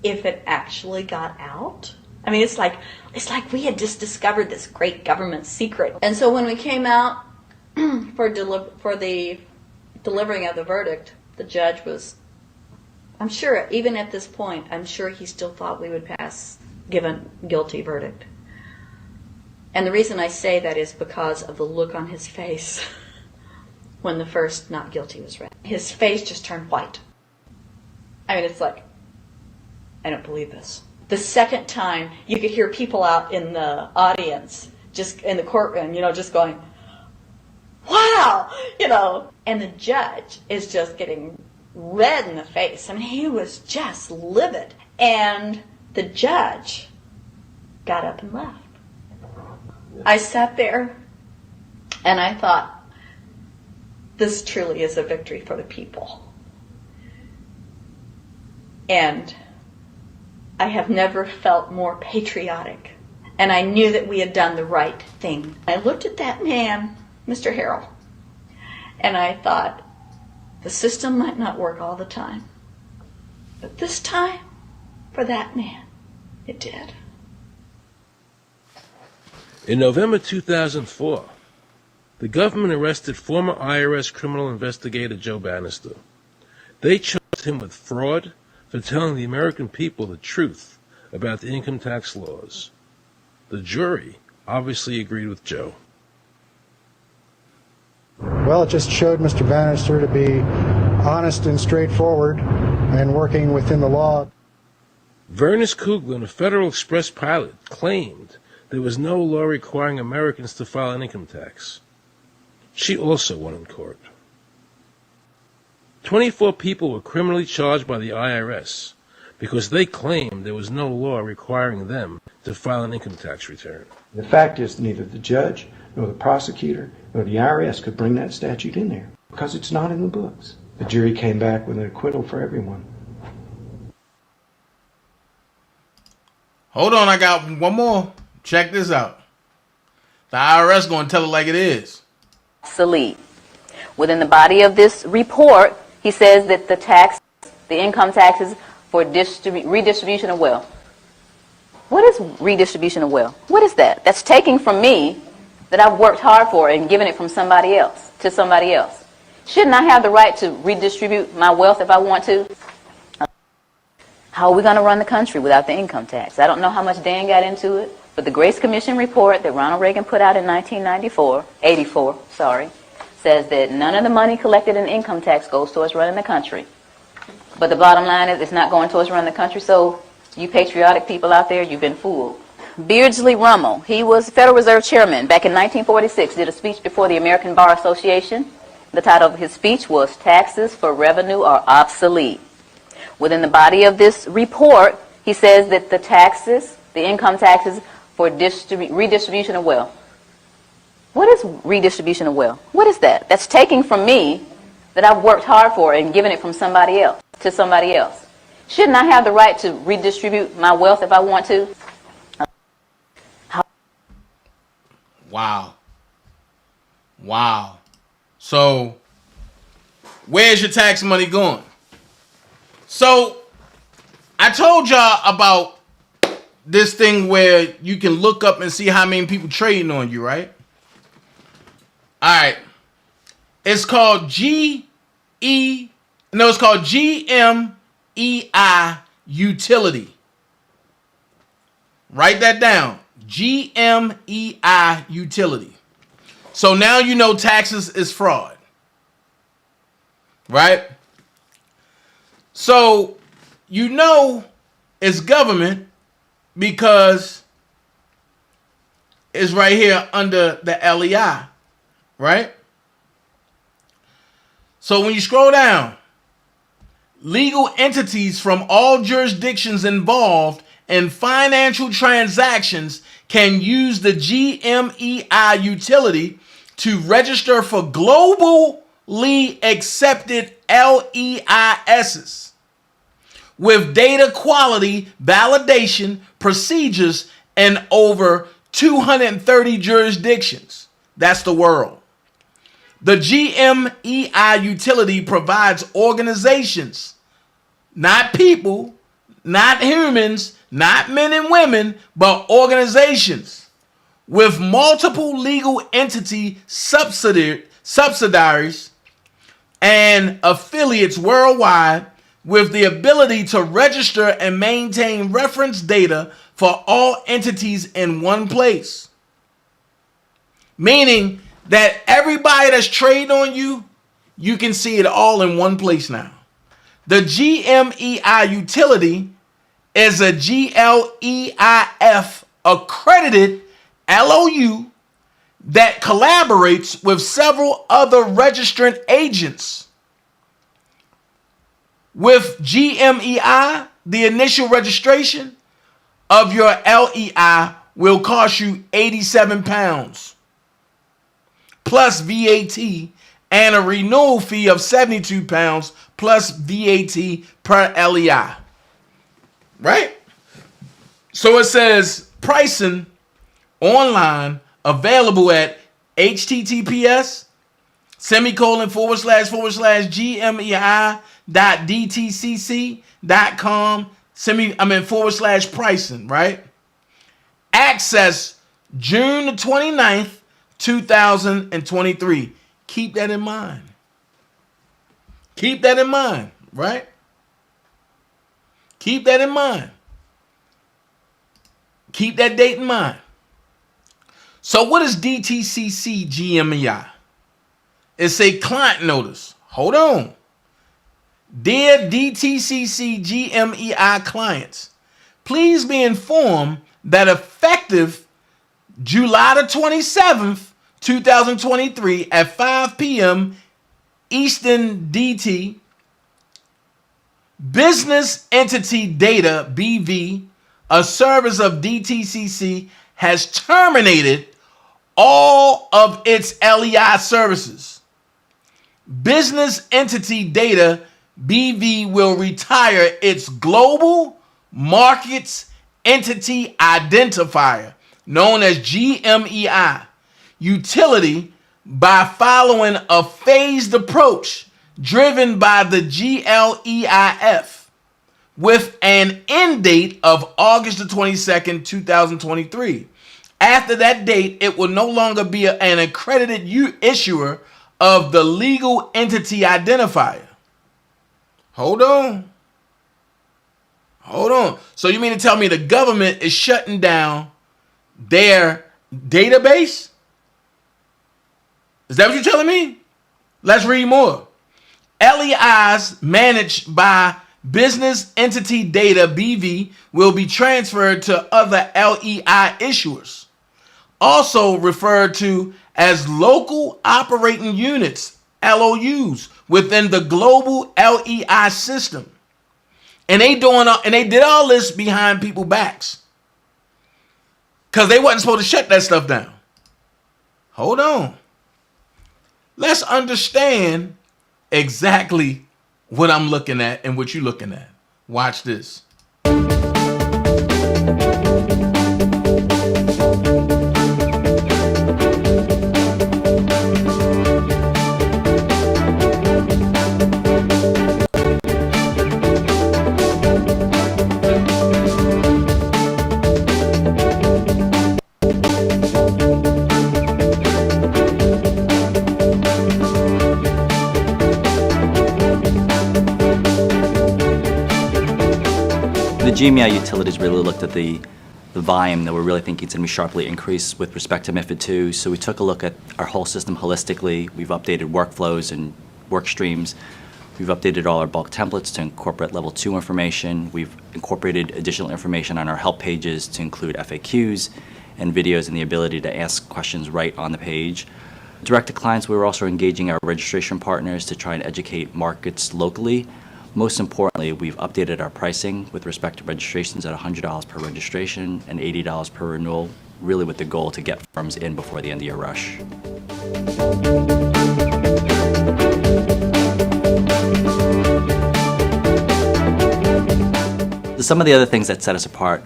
S21: if it actually got out. I mean, it's like we had just discovered this great government secret. And so when we came out for the delivering of the verdict, the judge was, I'm sure, even at this point, I'm sure he still thought we would give a guilty verdict. And the reason I say that is because of the look on his face when the first not guilty was read. His face just turned white. I mean, it's like, I don't believe this. The second time, you could hear people out in the audience, just in the courtroom, just going, wow, and the judge is just getting red in the face. I mean, he was just livid. And the judge got up and left. I sat there and I thought, this truly is a victory for the people. And I have never felt more patriotic. And I knew that we had done the right thing. I looked at that man, Mr. Harrell, and I thought, the system might not work all the time. But this time, for that man, it did.
S24: In November 2004, the government arrested former IRS criminal investigator Joe Bannister. They charged him with fraud for telling the American people the truth about the income tax laws. The jury obviously agreed with Joe.
S25: Well, it just showed Mr. Bannister to be honest and straightforward and working within the law.
S24: Vernice Kuglin, a Federal Express pilot, claimed there was no law requiring Americans to file an income tax. She also won in court. 24 people were criminally charged by the IRS because they claimed there was no law requiring them to file an income tax return.
S26: The fact is, neither the judge, nor the prosecutor, nor the IRS could bring that statute in there because it's not in the books. The jury came back with an acquittal for everyone.
S20: Hold on, I got one more. Check this out. The IRS going to tell it like it is.
S5: Obsolete. Within the body of this report, he says that the income taxes for redistribution of wealth. What is redistribution of wealth? What is that? That's taking from me that I've worked hard for and giving it from somebody else to somebody else. Shouldn't I have the right to redistribute my wealth if I want to? How are we going to run the country without the income tax? I don't know how much Dan got into it, but the Grace Commission report that Ronald Reagan put out in 84, says that none of the money collected in income tax goes towards running the country. But the bottom line is it's not going towards running the country, so you patriotic people out there, you've been fooled. Beardsley Rummel, he was Federal Reserve Chairman back in 1946, did a speech before the American Bar Association. The title of his speech was Taxes for Revenue Are Obsolete. Within the body of this report, he says that the income taxes for redistribution of wealth. What is redistribution of wealth? What is that? That's taking from me that I've worked hard for and giving it from somebody else to somebody else. Shouldn't I have the right to redistribute my wealth if I want to?
S20: Wow. Wow. So, where's your tax money going? So, I told y'all about this thing where you can look up and see how many people trading on you, right? All right. It's called GMI Utility. Write that down. GMI Utility. So now you know taxes is fraud. Right? So you know it's government because it's right here under the LEI. Right? So when you scroll down, legal entities from all jurisdictions involved in financial transactions can use the GMI utility to register for globally accepted LEISs with data quality validation procedures in over 230 jurisdictions. That's the world. The GMI utility provides organizations, not people, not humans, not men and women, but organizations with multiple legal entity subsidiaries and affiliates worldwide with the ability to register and maintain reference data for all entities in one place. Meaning that everybody that's trading on you, you can see it all in one place now. The GMI utility is a GLEIF accredited LOU that collaborates with several other registrant agents. With GMEI, the initial registration of your LEI will cost you £87 plus VAT and a renewal fee of £72 plus VAT per LEI. Right? So it says pricing online available at https://gmei.dtcc.com /pricing, right? Access June the 29th, 2023. Keep that in mind. Keep that in mind, right? Keep that in mind. Keep that date in mind. So what is DTCC GMEI? It's a client notice. Hold on. Dear DTCC GMEI clients, please be informed that effective July the 27th, 2023 at 5 p.m. Eastern DT, Business Entity Data, BV, a service of DTCC, has terminated all of its LEI services. Business Entity Data, BV, will retire its global markets Entity Identifier, known as GMEI, utility by following a phased approach driven by the GLEIF with an end date of August the 22nd, 2023. After that date, it will no longer be an accredited issuer of the legal entity identifier. Hold on. So you mean to tell me the government is shutting down their database? Is that what you're telling me? Let's read more. LEIs managed by Business Entity Data BV will be transferred to other LEI issuers, also referred to as local operating units, LOUs, within the global LEI system. And they did all this behind people's backs, because they wasn't supposed to shut that stuff down. Hold on. Let's understand exactly what I'm looking at and what you're looking at. Watch this.
S7: The GMI utilities really looked at the volume that we're really thinking is going to be sharply increased with respect to MiFID II. So we took a look at our whole system holistically. We've updated workflows and work streams. We've updated all our bulk templates to incorporate level 2 information. We've incorporated additional information on our help pages to include FAQs and videos and the ability to ask questions right on the page. Direct to clients, we were also engaging our registration partners to try and educate markets locally. Most importantly, we've updated our pricing with respect to registrations at $100 per registration and $80 per renewal, really with the goal to get firms in before the end of year rush. Some of the other things that set us apart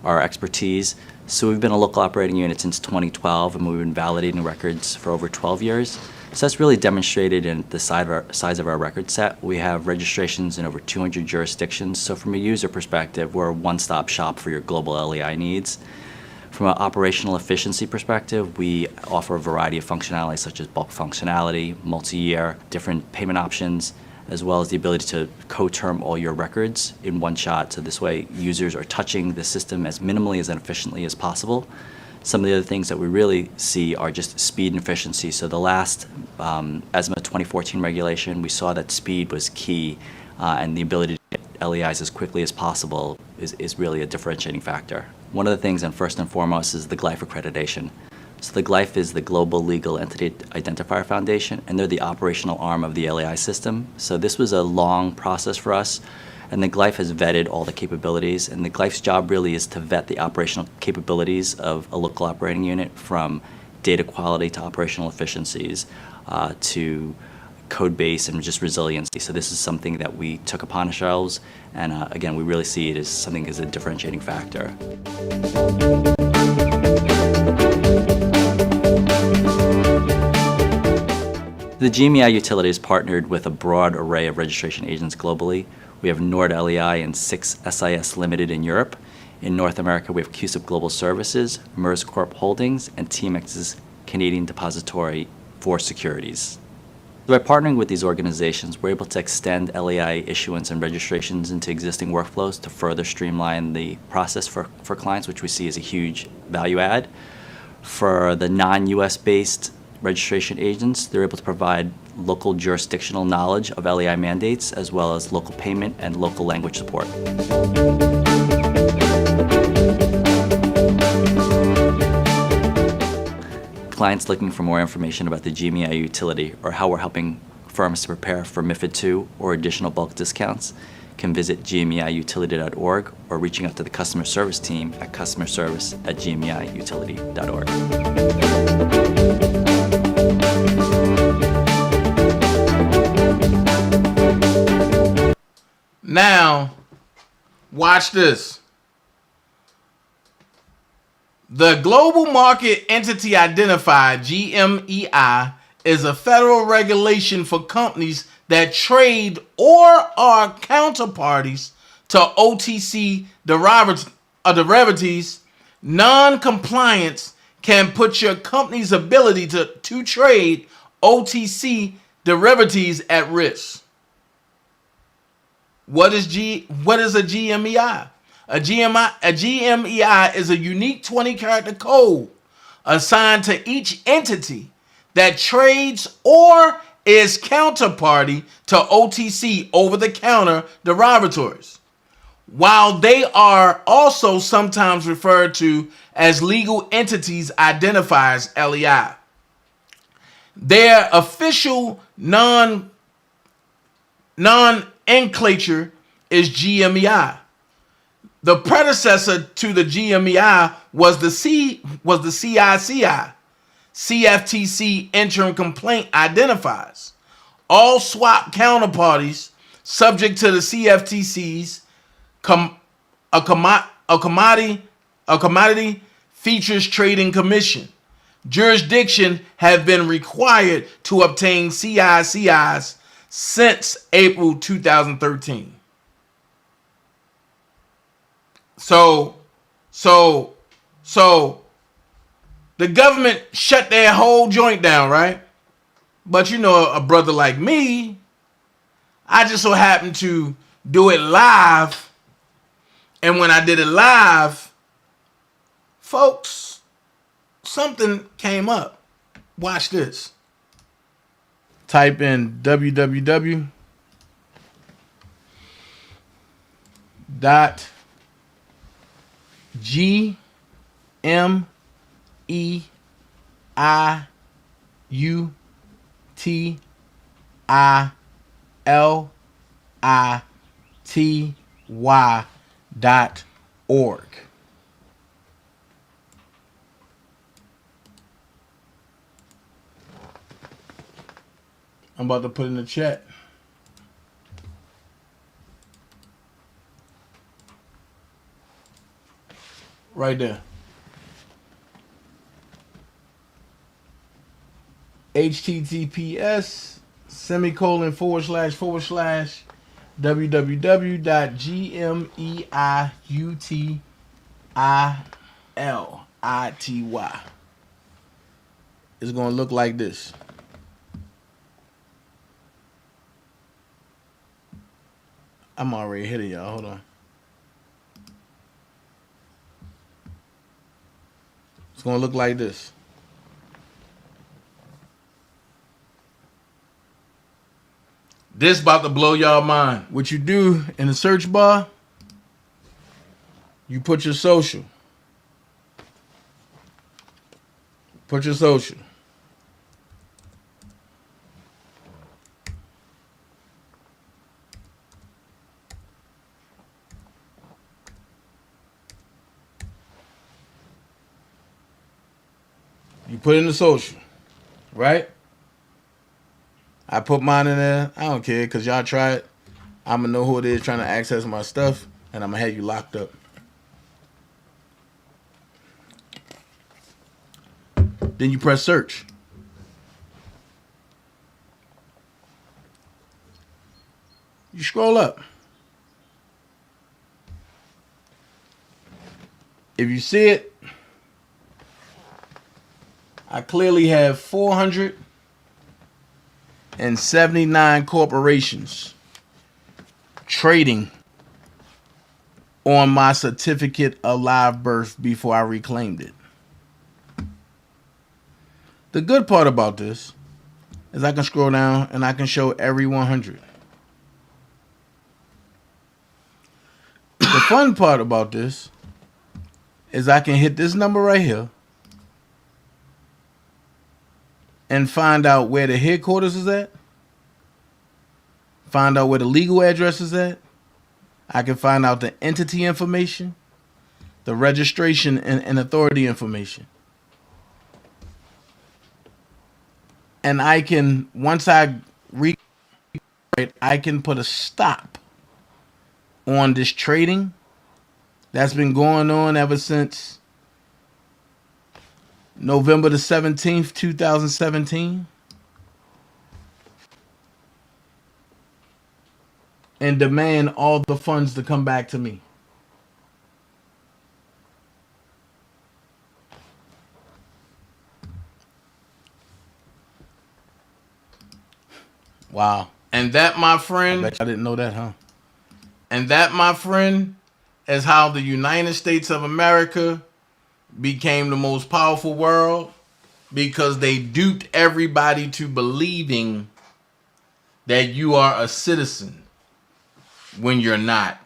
S7: are our expertise. So we've been a local operating unit since 2012, and we've been validating records for over 12 years. So that's really demonstrated in the size of our record set. We have registrations in over 200 jurisdictions. So from a user perspective, we're a one-stop shop for your global LEI needs. From an operational efficiency perspective, we offer a variety of functionality such as bulk functionality, multi-year, different payment options, as well as the ability to co-term all your records in one shot. So this way, users are touching the system as minimally and efficiently as possible. Some of the other things that we really see are just speed and efficiency. So the last ESMA 2014 regulation, we saw that speed was key, and the ability to get LEIs as quickly as possible is really a differentiating factor. One of the things, and first and foremost, is the GLEIF accreditation. So the GLEIF is the Global Legal Entity Identifier Foundation, and they're the operational arm of the LEI system. So this was a long process for us, and the GLEIF has vetted all the capabilities, and the GLEIF's job really is to vet the operational capabilities of a local operating unit, from data quality to operational efficiencies to code base and just resiliency. So this is something that we took upon ourselves, and again, we really see it as something as a differentiating factor. The GMI utility is partnered with a broad array of registration agents globally. We have Nord LEI and 6 SIS Limited in Europe. In North America, we have CUSIP Global Services, MERS Corp Holdings, and TMX's Canadian Depository for Securities. So by partnering with these organizations, we're able to extend LEI issuance and registrations into existing workflows to further streamline the process for clients, which we see as a huge value add. For the non-US based registration agents, they're able to provide local jurisdictional knowledge of LEI mandates, as well as local payment and local language support. Clients looking for more information about the GMI utility or how we're helping firms to prepare for MiFID II or additional bulk discounts can visit gmiutility.org or reaching out to the customer service team at customerservice@gmiutility.org.
S20: Now, watch this. The Global Market Entity Identifier, GMEI, is a federal regulation for companies that trade or are counterparties to OTC derivatives. Non-compliance can put your company's ability to trade OTC derivatives at risk. What is a GMEI? A GMEI is a unique 20-character code assigned to each entity that trades or is counterparty to OTC over-the-counter derivatives, while they are also sometimes referred to as legal entities identifiers, LEI. Their official nomenclature is GMEI. The predecessor to the GMEI was the CICI, CFTC interim complaint identifiers. All swap counterparties subject to the CFTC's a commodity features trading commission jurisdiction have been required to obtain CICIs since April 2013. So the government shut their whole joint down, right? But you know, a brother like me, I just so happened to do it live. And when I did it live, folks, something came up. Watch this. Type in www.GMEIUtility.org. I'm about to put in the chat. Right there. https://www.GMEIUtility. It's going to look like this. I'm already hitting y'all. Hold on. It's going to look like this. This about to blow y'all mind. What you do in the search bar, you put your social. Put your social. You put in the social, right? I put mine in there. I don't care because y'all try it. I'm going to know who it is trying to access my stuff, and I'm going to have you locked up. Then you press search. You scroll up. If you see it, I clearly have 479 corporations trading on my certificate of live birth before I reclaimed it. The good part about this is I can scroll down and I can show every 100. The fun part about this is I can hit this number right here and find out where the headquarters is at. Find out where the legal address is at. I can find out the entity information, the registration and authority information. And I can, once I can put a stop on this trading that's been going on ever since November the 17th, 2017. And demand all the funds to come back to me. Wow. And that, my friend, I bet I didn't know that, huh? And that, my friend, is how the United States of America became the most powerful world, because they duped everybody to believing that you are a citizen when you're not.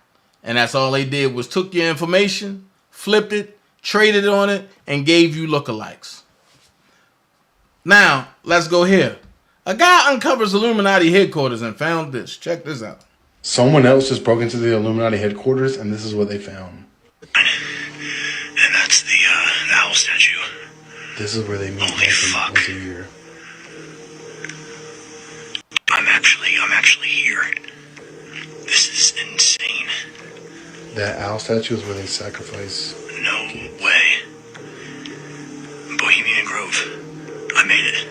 S20: And that's all they did was took your information, flipped it, traded on it, and gave you lookalikes. Now, let's go here. A guy uncovers Illuminati headquarters and found this. Check this out.
S22: Someone else just broke into the Illuminati headquarters, and this is what they found.
S8: And that's the owl statue.
S22: This is where they meet once a year.
S8: I'm actually here. This is insane.
S22: That owl statue is where they sacrifice.
S8: No way. Bohemian Grove. I made it.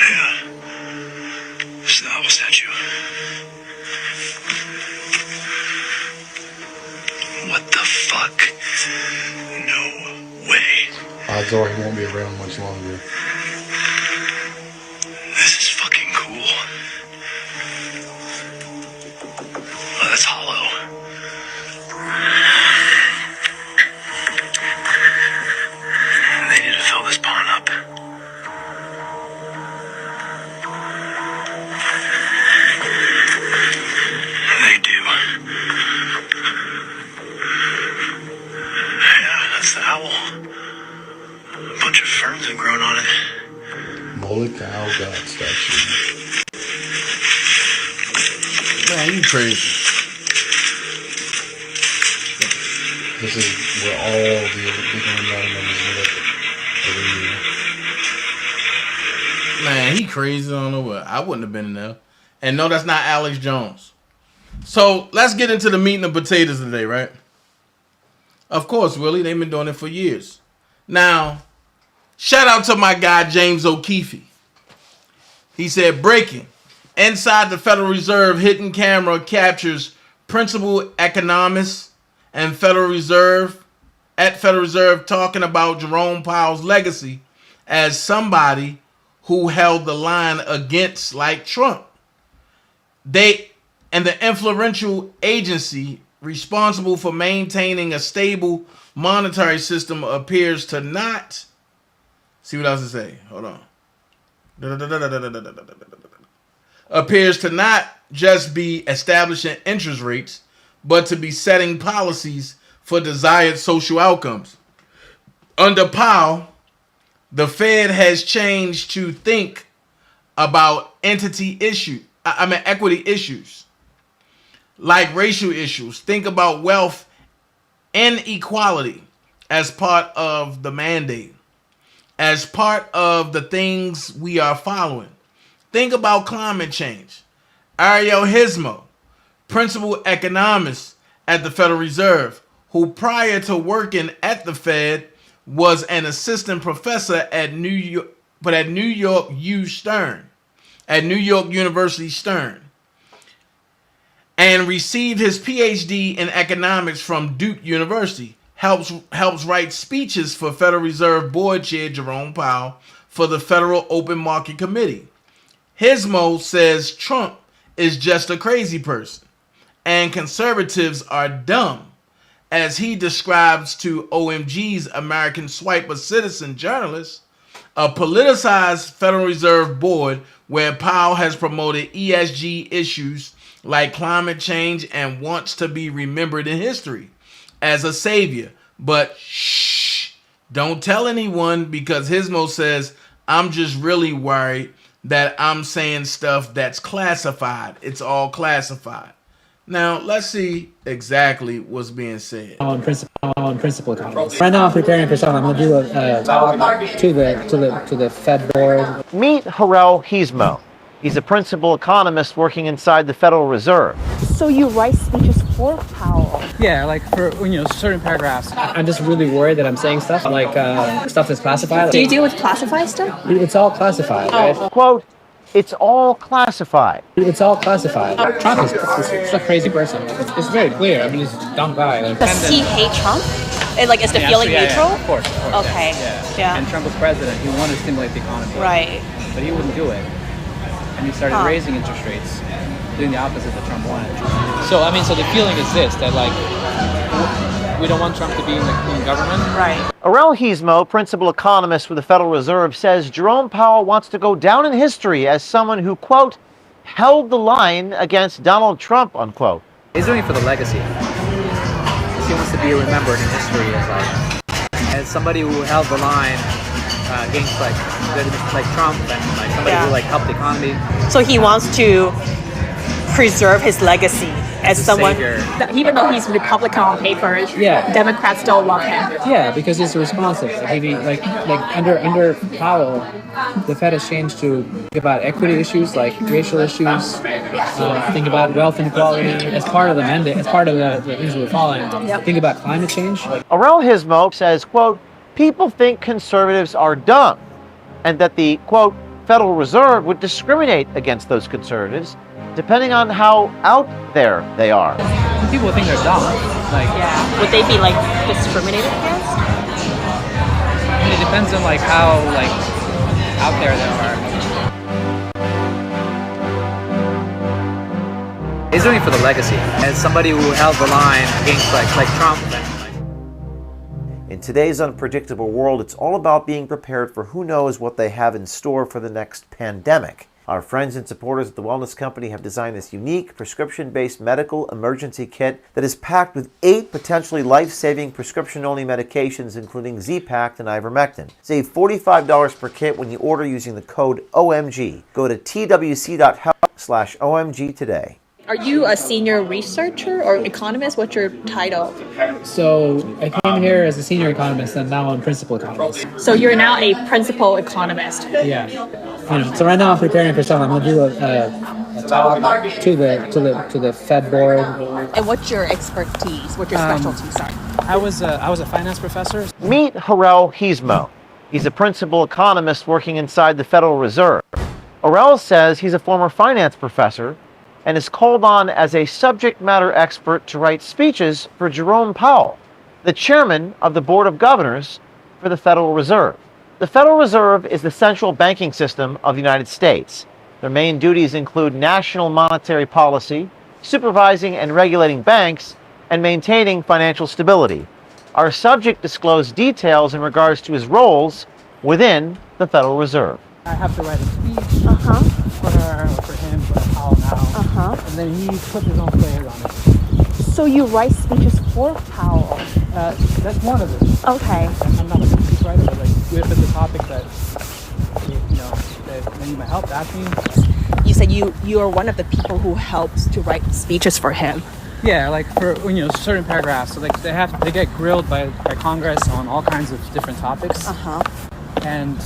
S8: Yeah. This is the owl statue. What the fuck? No way.
S22: Odds are he won't be around much longer.
S8: This is fucking cool. Oh, that's hollow. They need to fill this pond up. They do. Yeah, that's the owl. A bunch of ferns have grown on it.
S22: Moloch the owl god statue.
S20: Man, you crazy.
S22: This is where all the big Illuminati members meet up every year.
S20: Man, he crazy. I don't know what. I wouldn't have been in there. And no, that's not Alex Jones. So let's get into the meat and the potatoes today, right? Of course, Willie. They've been doing it for years. Now, shout out to my guy, James O'Keefe. He said, breaking. Inside the Federal Reserve, hidden camera captures principal economists and Federal Reserve talking about Jerome Powell's legacy as somebody who held the line against, like, Trump. They and the influential agency responsible for maintaining a stable monetary system appears to not. See what else to say? Hold on. Appears to not just be establishing interest rates, but to be setting policies for desired social outcomes. Under Powell, the Fed has changed to think about equity issues, like racial issues. Think about wealth inequality as part of the mandate, as part of the things we are following. Think about climate change. Ariel Hizmo, principal economist at the Federal Reserve, who prior to working at the Fed was an assistant professor at New York University Stern, and received his PhD in economics from Duke University. Helps write speeches for Federal Reserve Board Chair Jerome Powell for the Federal Open Market Committee. Hizmo says Trump is just a crazy person and conservatives are dumb, as he describes to OMG's American Swiper Citizen journalist, a politicized Federal Reserve Board where Powell has promoted ESG issues like climate change and wants to be remembered in history as a savior. But shh, don't tell anyone, because Hizmo says, I'm just really worried that I'm saying stuff that's classified. It's all classified. Now, let's see exactly what's being said.
S9: On principal economies. Right now, I'm preparing for something. I'm going to do a talk to the Fed board.
S6: Meet Harel Hizmo. He's a principal economist working inside the Federal Reserve.
S10: So you write speeches for Powell?
S9: Yeah, like for certain paragraphs. I'm just really worried that I'm saying stuff like stuff that's classified.
S10: Do you deal with classified stuff?
S9: It's all classified, right?
S6: Quote, it's all classified.
S9: It's all classified. Trump is a crazy person. It's very clear. I mean, he's a dumb guy.
S10: Does he hate Trump? Is the feeling neutral?
S9: Yeah, of course.
S10: Okay. Yeah.
S9: And Trump was president. He wanted to stimulate the economy.
S10: Right.
S9: But he wouldn't do it. And he started raising interest rates, doing the opposite that Trump wanted. So, I mean, so the feeling is this, that like, we don't want Trump to be in government.
S10: Right.
S6: Aurel Heasmo, principal economist with the Federal Reserve, says Jerome Powell wants to go down in history as someone who, quote, held the line against Donald Trump, unquote.
S9: He's doing it for the legacy. He wants to be remembered in history as somebody who held the line against like Trump and like somebody who like helped the economy.
S10: So he wants to preserve his legacy as someone, even though he's Republican on paper, Democrats still love him.
S9: Yeah, because he's responsive. Under Powell, the Fed has changed to think about equity issues like racial issues, think about wealth inequality as part of the mandate, as part of the things we're following. Think about climate change.
S6: Aurel Heasmo says, quote, people think conservatives are dumb, and that the, quote, Federal Reserve would discriminate against those conservatives depending on how out there they are.
S9: People think they're dumb.
S10: Would they be like discriminated against?
S9: I mean, it depends on like how out there they are. He's doing it for the legacy. As somebody who held the line against like Trump.
S6: In today's unpredictable world, it's all about being prepared for who knows what they have in store for the next pandemic. Our friends and supporters at the Wellness Company have designed this unique prescription-based medical emergency kit that is packed with 8 potentially life-saving prescription-only medications, including Z-Pack and ivermectin. Save $45 per kit when you order using the code OMG. Go to twc.health/OMG today.
S10: Are you a senior researcher or economist? What's your title?
S9: So I came here as a senior economist, and now I'm principal economist.
S10: So you're now a principal economist.
S9: Yeah. So right now I'm preparing for something. I'm gonna do a talk to the Fed board.
S10: And what's your expertise? What your specialties are?
S9: I was a finance professor.
S6: Meet Aurel Heasmo. He's a principal economist working inside the Federal Reserve. Aurel says he's a former finance professor and is called on as a subject matter expert to write speeches for Jerome Powell, the chairman of the Board of Governors for the Federal Reserve. The Federal Reserve is the central banking system of the United States. Their main duties include national monetary policy, supervising and regulating banks, and maintaining financial stability. Our subject disclosed details in regards to his roles within the Federal Reserve.
S9: I have to write a speech for him, for Powell now. And then he put his own flair on it.
S10: So you write speeches for Powell?
S9: That's one of them.
S10: Okay.
S9: I'm not a speechwriter, but like if it's a topic that that you might help, ask me.
S10: You said you are one of the people who helps to write speeches for him.
S9: Yeah, like for certain paragraphs. So like they get grilled by Congress on all kinds of different topics. And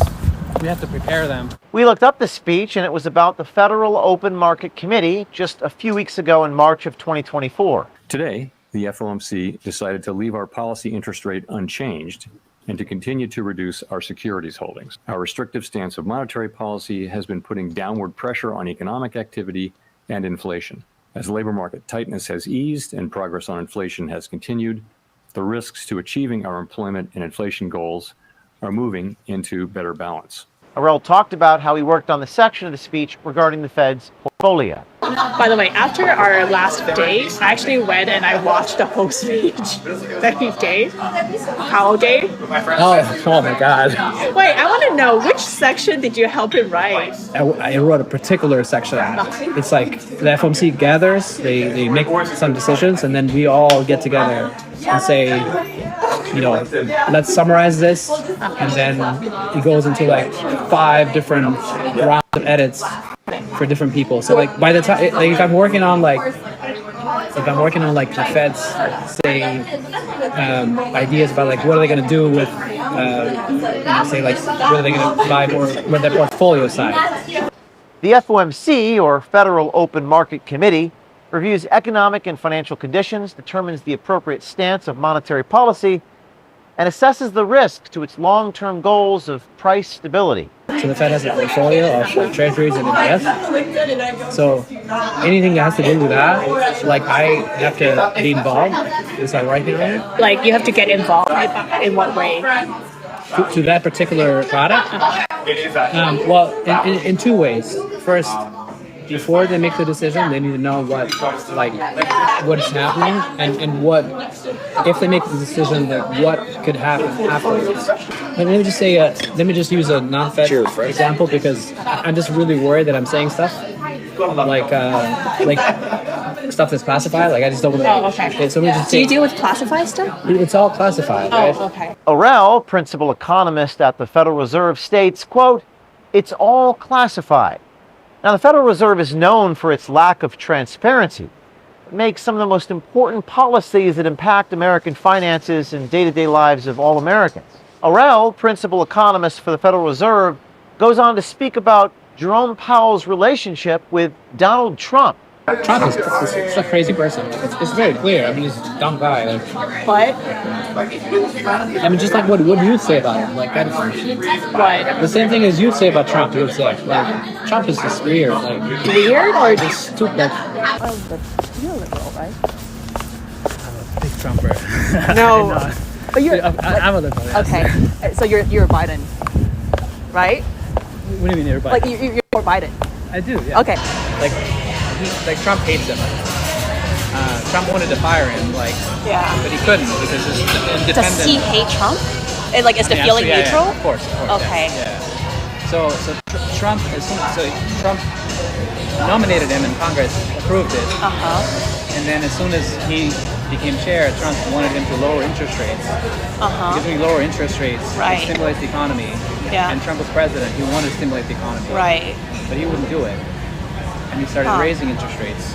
S9: we have to prepare them.
S6: We looked up the speech, and it was about the Federal Open Market Committee just a few weeks ago in March of 2024.
S11: Today, the FOMC decided to leave our policy interest rate unchanged and to continue to reduce our securities holdings. Our restrictive stance of monetary policy has been putting downward pressure on economic activity and inflation. As labor market tightness has eased and progress on inflation has continued, the risks to achieving our employment and inflation goals are moving into better balance.
S6: Aurel talked about how he worked on the section of the speech regarding the Fed's portfolio.
S10: By the way, after our last date, I actually went and I watched the whole speech that he gave, Powell gave.
S9: Oh my God.
S10: Wait, I want to know, which section did you help him write?
S9: I wrote a particular section. It's like the FOMC gathers, they make some decisions, and then we all get together and say, let's summarize this, and then it goes into like 5 different rounds of edits for different people. So like by the time, if I'm working on like the Fed's say ideas about like what are they going to do with say like what are they going to buy more with their portfolio side.
S6: The FOMC, or Federal Open Market Committee, reviews economic and financial conditions, determines the appropriate stance of monetary policy, and assesses the risk to its long-term goals of price stability.
S9: So the Fed has a portfolio of treasuries and ETFs. So anything that has to do with that, like I have to be involved. Is that right here?
S10: Like you have to get involved in what way?
S9: To that particular product? Well, in two ways. First, before they make the decision, they need to know what is happening and what, if they make the decision, like what could happen afterwards. Let me just say, let me just use a non-Fed example because I'm just really worried that I'm saying stuff like stuff that's classified. Like I just don't want to.
S10: Oh, okay.
S9: So let me just
S10: Do you deal with classified stuff?
S9: It's all classified, right?
S10: Oh, okay.
S6: Orell, principal economist at the Federal Reserve, states, quote, "It's all classified." Now, the Federal Reserve is known for its lack of transparency. It makes some of the most important policies that impact American finances and day-to-day lives of all Americans. Orell, principal economist for the Federal Reserve, goes on to speak about Jerome Powell's relationship with Donald Trump.
S9: Trump is a crazy person. It's very clear. I mean, he's a dumb guy.
S10: What?
S9: I mean, just like what do you say about him? Like that is
S10: what?
S9: The same thing as you say about Trump. You would say like Trump is just weird. Like
S10: weird or
S9: just stupid.
S10: You're a liberal, right?
S9: I'm a big Trumper.
S10: No. But you're.
S9: I'm a liberal. Yes.
S10: Okay. So you're Biden, right?
S9: What do you mean you're Biden?
S10: Like you're for Biden.
S9: I do. Yeah.
S10: Okay.
S9: Like Trump hates him. Trump wanted to fire him,
S10: yeah,
S9: but he couldn't because his independent.
S10: Does he hate Trump? And is the feeling neutral?
S9: Yeah, of course.
S10: Okay.
S9: Yeah. So Trump nominated him, and Congress approved it. And then as soon as he became chair, Trump wanted him to lower interest rates. Because when you lower interest rates, it stimulates the economy.
S10: Yeah.
S9: And Trump was president; he wanted to stimulate the economy.
S10: Right.
S9: But he wouldn't do it. And he started raising interest rates,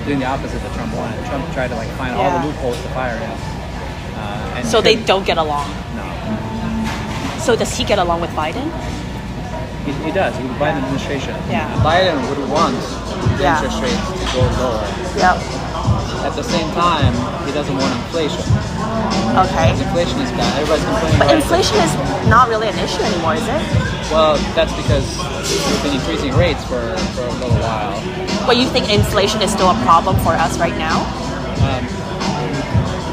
S9: doing the opposite that Trump wanted. Trump tried to find all the loopholes to fire him. And
S10: so they don't get along.
S9: No.
S10: So does he get along with Biden?
S9: He does. He would Biden administration.
S10: Yeah.
S9: Biden would want the interest rates to go lower.
S10: Yep.
S9: At the same time, he doesn't want inflation.
S10: Okay.
S9: Because inflation is bad. Everybody's complaining.
S10: But inflation is not really an issue anymore, is it?
S9: Well, that's because we've been increasing rates for a little while.
S10: But you think inflation is still a problem for us right now?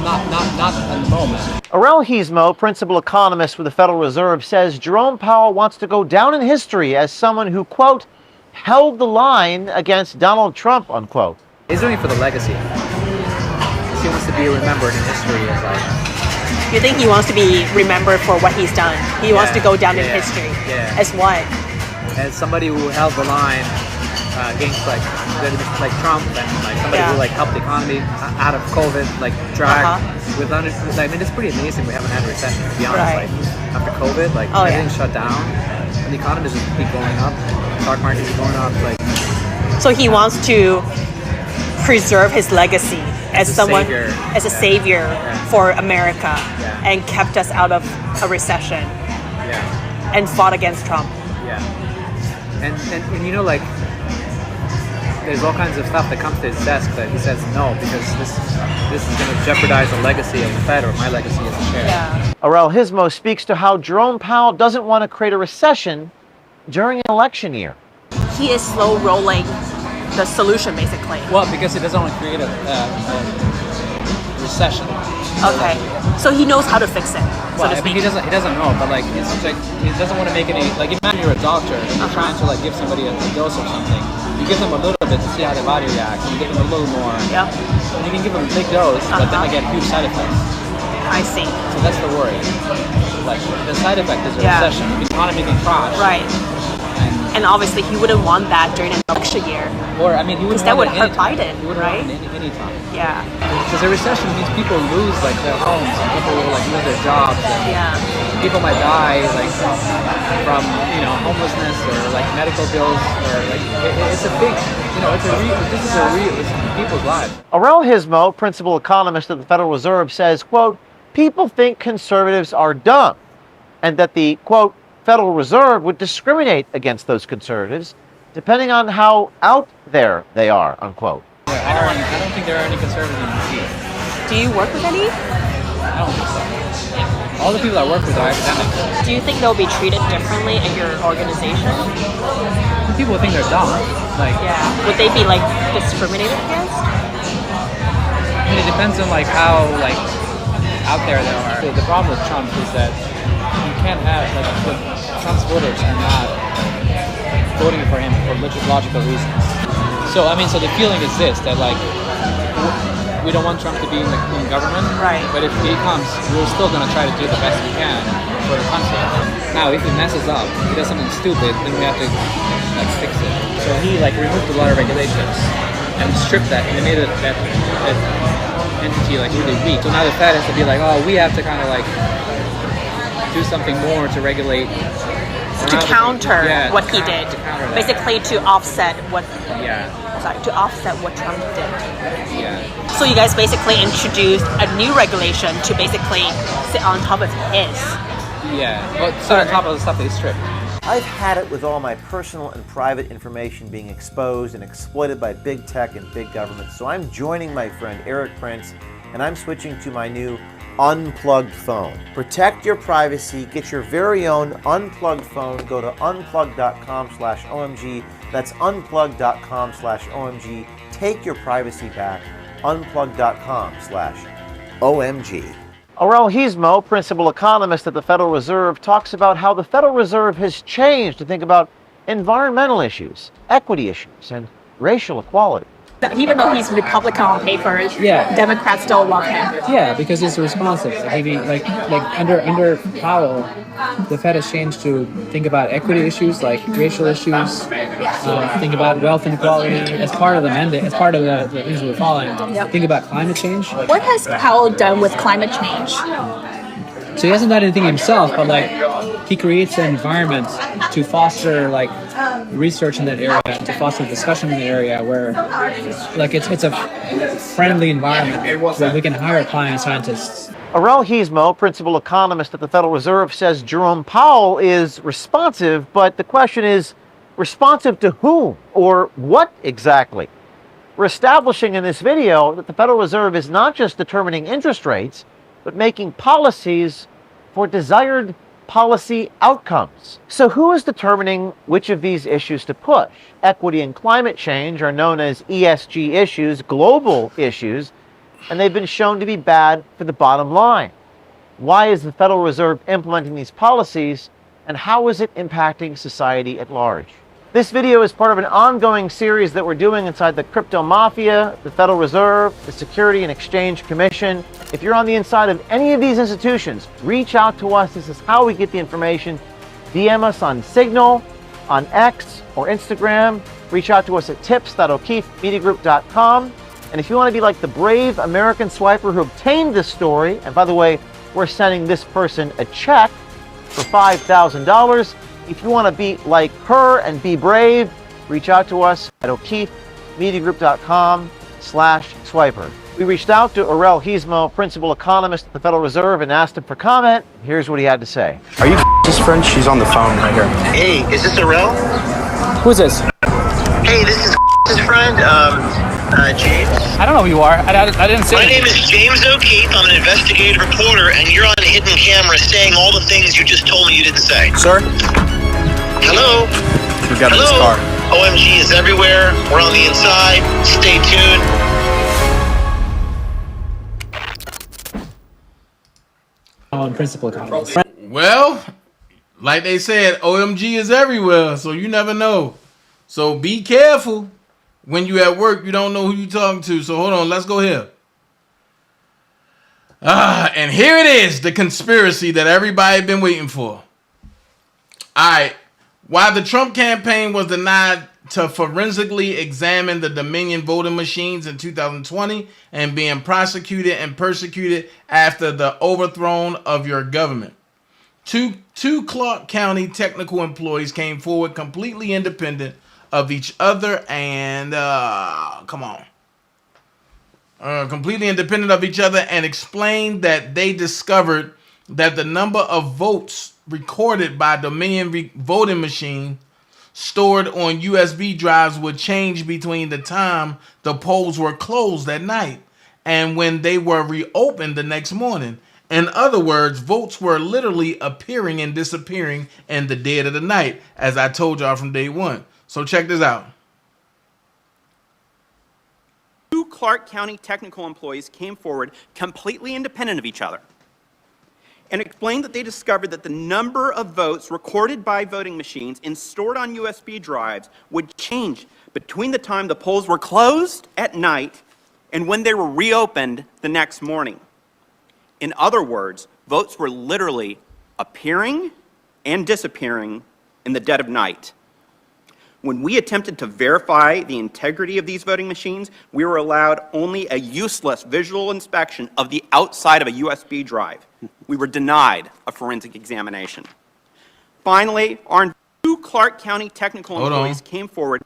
S9: Not at the moment.
S6: Orell Heasmo, principal economist with the Federal Reserve, says Jerome Powell wants to go down in history as someone who, quote, held the line against Donald Trump, unquote.
S9: He's doing it for the legacy. He wants to be remembered in history as
S10: You think he wants to be remembered for what he's done? He wants to go down in history.
S9: Yeah.
S10: As what?
S9: As somebody who held the line against Trump and somebody who helped the economy out of COVID, dragged with I mean, it's pretty amazing we haven't had a recession, to be honest. After COVID, everything's shut down and the economy just keep going up, the stock market is going up.
S10: So he wants to preserve his legacy as someone, as a savior for America, and kept us out of a recession, and fought against Trump.
S9: And you know, there's all kinds of stuff that comes to his desk that he says no, because this is going to jeopardize the legacy of the Fed or my legacy as a chair.
S10: Yeah.
S6: Orell Heasmo speaks to how Jerome Powell doesn't want to create a recession during an election year.
S10: He is slow rolling the solution, basically.
S9: Well, because he doesn't want to create a recession.
S10: Okay. So he knows how to fix it.
S9: Well, I mean, he doesn't know, but it's he doesn't want to make any. Imagine you're a doctor and you're trying to give somebody a dose of something. You give them a little bit to see how their body reacts. You give them a little more.
S10: Yeah.
S9: And you can give them a big dose, but then they get huge side effects.
S10: I see.
S9: So that's the worry. The side effect is a recession. The economy can crash.
S10: Right. And obviously, he wouldn't want that during an election year.
S9: Or, I mean, he wouldn't
S10: that
S9: want
S10: would
S9: it
S10: hurt Biden,
S9: he wouldn't
S10: right?
S9: want it any time.
S10: Yeah.
S9: Because a recession means people lose their homes, and people will lose their jobs, and people might die from homelessness or medical bills, or it's a big it's people's lives.
S6: Orell Heasmo, principal economist at the Federal Reserve, says, quote, people think conservatives are dumb, and that the, quote, Federal Reserve would discriminate against those conservatives depending on how out there they are, unquote.
S12: I don't think there are any conservatives in D.C.
S10: Do you work with any?
S12: I don't think so. All the people I work with are academics.
S10: Do you think they'll be treated differently at your organization?
S12: People think they're dumb. Like,
S10: yeah. Would they be like discriminated against?
S12: I mean, it depends on like how like out there they are. The problem with Trump is that you can't have like Trump's voters are not voting for him for logical reasons. So I mean, so the feeling is this, that like we don't want Trump to be in government,
S10: right?
S12: But if he comes, we're still going to try to do the best we can for the country. Now, if he messes up, he does something stupid, then we have to like fix it. So he like removed a lot of regulations and stripped that, and it made that entity like really weak. So now the Fed has to be like, oh, we have to kind of like do something more to regulate.
S10: To counter what he did, basically to offset what. Sorry, to offset what Trump did.
S12: Yeah.
S10: So you guys basically introduced a new regulation to basically sit on top of his.
S12: Yeah. Well, sit on top of the stuff that he stripped.
S6: I've had it with all my personal and private information being exposed and exploited by big tech and big government. So I'm joining my friend Eric Prince, and I'm switching to my new unplugged phone. Protect your privacy. Get your very own unplugged phone. Go to unplugged.com/OMG. That's unplugged.com/OMG. Take your privacy back. Unplugged.com/OMG. Aurel Gizmo, principal economist at the Federal Reserve, talks about how the Federal Reserve has changed to think about environmental issues, equity issues, and racial equality.
S13: Even though he's Republican on paper, Democrats still love him.
S9: Yeah, because he's responsive. Like under Powell, the Fed has changed to think about equity issues, like racial issues, think about wealth inequality as part of the mandate, as part of the things we're following.
S13: Yep.
S9: Think about climate change.
S13: What has Powell done with climate change?
S9: So he hasn't done anything himself, but like he creates an environment to foster like research in that area, to foster discussion in the area where like it's a friendly environment where we can hire climate scientists. Aurel Gizmo, principal economist at the Federal Reserve, says Jerome Powell is responsive, but the question is, responsive to whom or what exactly? We're establishing in this video that the Federal Reserve is not just determining interest rates, but making policies for desired policy outcomes. So who is determining which of these issues to push? Equity and climate change are known as ESG issues, global issues, and they've been shown to be bad for the bottom line. Why is the Federal Reserve implementing these policies, and how is it impacting society at large? This video is part of an ongoing series that we're doing inside the crypto mafia, the Federal Reserve, the Security and Exchange Commission. If you're on the inside of any of these institutions, reach out to us. This is how we get the information. DM us on Signal, on X or Instagram. Reach out to us at tips.o'keefemediagroup.com. And if you want to be like the brave American swiper who obtained this story, and by the way, we're sending this person a check for $5,000. If you want to be like her and be brave, reach out to us at o'keefemediagroup.com/swiper. We reached out to Aurel Gizmo, principal economist at the Federal Reserve, and asked him for comment. Here's what he had to say.
S14: Are you his friend? She's on the phone right here.
S16: Hey, is this Aurel?
S9: Who's this?
S16: Hey, this is his friend, James.
S9: I don't know who you are. I didn't say
S16: My
S9: anything.
S16: name is James O'Keefe. I'm an investigative reporter, and you're on a hidden camera saying all the things you just told me you didn't say.
S14: Sir?
S16: Hello?
S14: We got
S16: Hello?
S14: this car.
S16: OMG is everywhere. We're on the inside. Stay tuned.
S9: Principal economist.
S20: Well, like they said, OMG is everywhere, so you never know. So be careful when you at work. You don't know who you talking to. So hold on, let's go here. And here it is, the conspiracy that everybody been waiting for. All right. While the Trump campaign was denied to forensically examine the Dominion voting machines in 2020 and being prosecuted and persecuted after the overthrow of your government, two Clark County technical employees came forward completely independent of each other and completely independent of each other and explained that they discovered that the number of votes recorded by Dominion voting machine stored on USB drives would change between the time the polls were closed at night and when they were reopened the next morning. In other words, votes were literally appearing and disappearing in the dead of the night, as I told y'all from day one. So check this out.
S1: 2 Clark County technical employees came forward completely independent of each other and explained that they discovered that the number of votes recorded by voting machines and stored on USB drives would change between the time the polls were closed at night and when they were reopened the next morning. In other words, votes were literally appearing and disappearing in the dead of night. When we attempted to verify the integrity of these voting machines, we were allowed only a useless visual inspection of the outside of a USB drive. We were denied a forensic examination. Finally, our 2 Clark County technical employees came forward.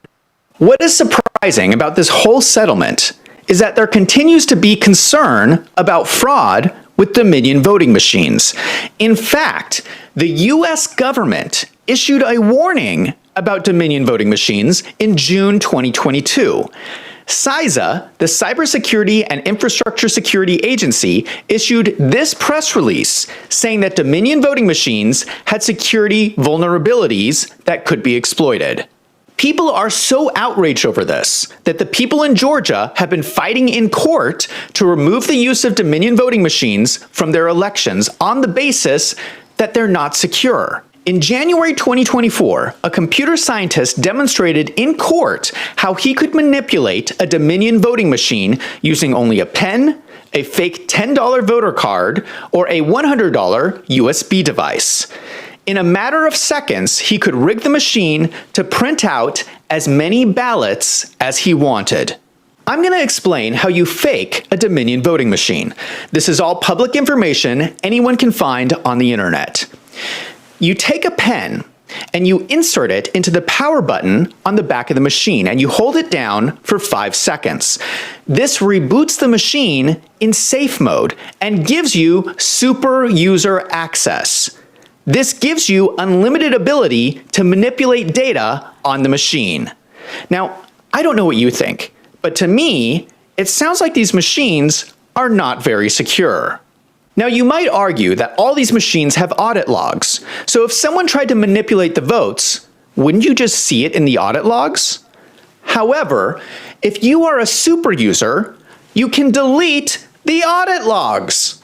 S3: What is surprising about this whole settlement is that there continues to be concern about fraud with Dominion voting machines. In fact, the U.S. government issued a warning about Dominion voting machines in June 2022. CISA, the Cybersecurity and Infrastructure Security Agency, issued this press release saying that Dominion voting machines had security vulnerabilities that could be exploited. People are so outraged over this that the people in Georgia have been fighting in court to remove the use of Dominion voting machines from their elections on the basis that they're not secure. In January 2024, a computer scientist demonstrated in court how he could manipulate a Dominion voting machine using only a pen, a fake $10 voter card, or a $100 USB device. In a matter of seconds, he could rig the machine to print out as many ballots as he wanted. I'm going to explain how you fake a Dominion voting machine. This is all public information anyone can find on the internet. You take a pen and you insert it into the power button on the back of the machine and you hold it down for 5 seconds. This reboots the machine in safe mode and gives you super user access. This gives you unlimited ability to manipulate data on the machine. Now, I don't know what you think, but to me, it sounds like these machines are not very secure. Now, you might argue that all these machines have audit logs, so if someone tried to manipulate the votes, wouldn't you just see it in the audit logs? However, if you are a super user, you can delete the audit logs.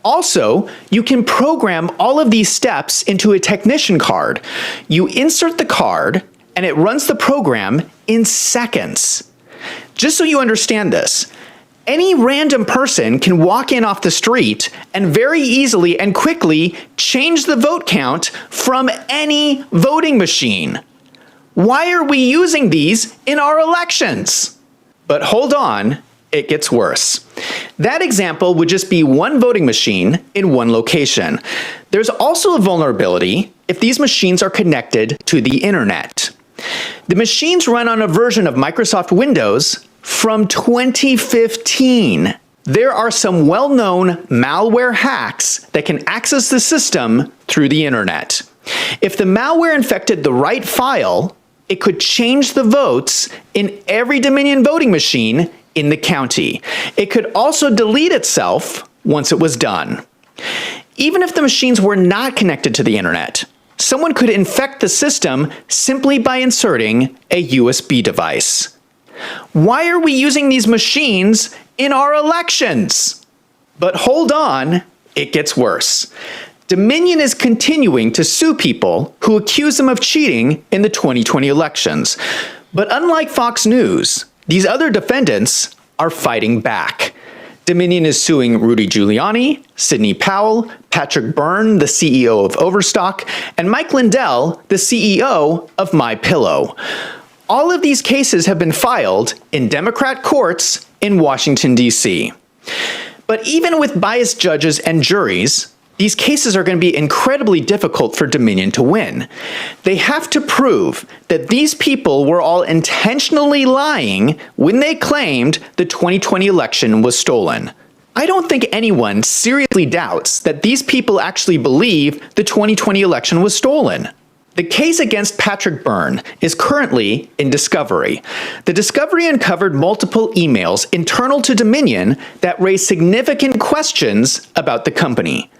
S3: Also, you can program all of these steps into a technician card. You insert the card, and it runs the program in seconds. Just so you understand this, any random person can walk in off the street and very easily and quickly change the vote count from any voting machine. Why are we using these in our elections? But hold on, it gets worse. That example would just be one voting machine in one location. There's also a vulnerability if these machines are connected to the internet. The machines run on a version of Microsoft Windows from 2015. There are some well-known malware hacks that can access the system through the internet. If the malware infected the right file, it could change the votes in every Dominion voting machine in the county. It could also delete itself once it was done. Even if the machines were not connected to the internet, someone could infect the system simply by inserting a USB device. Why are we using these machines in our elections? But hold on, it gets worse. Dominion is continuing to sue people who accuse them of cheating in the 2020 elections. But unlike Fox News, these other defendants are fighting back. Dominion is suing Rudy Giuliani, Sidney Powell, Patrick Byrne, the CEO of Overstock, and Mike Lindell, the CEO of MyPillow. All of these cases have been filed in Democrat courts in Washington, D.C. But even with biased judges and juries, these cases are going to be incredibly difficult for Dominion to win. They have to prove that these people were all intentionally lying when they claimed the 2020 election was stolen. I don't think anyone seriously doubts that these people actually believe the 2020 election was stolen. The case against Patrick Byrne is currently in discovery. The discovery uncovered multiple emails internal to Dominion that raise significant questions about the company.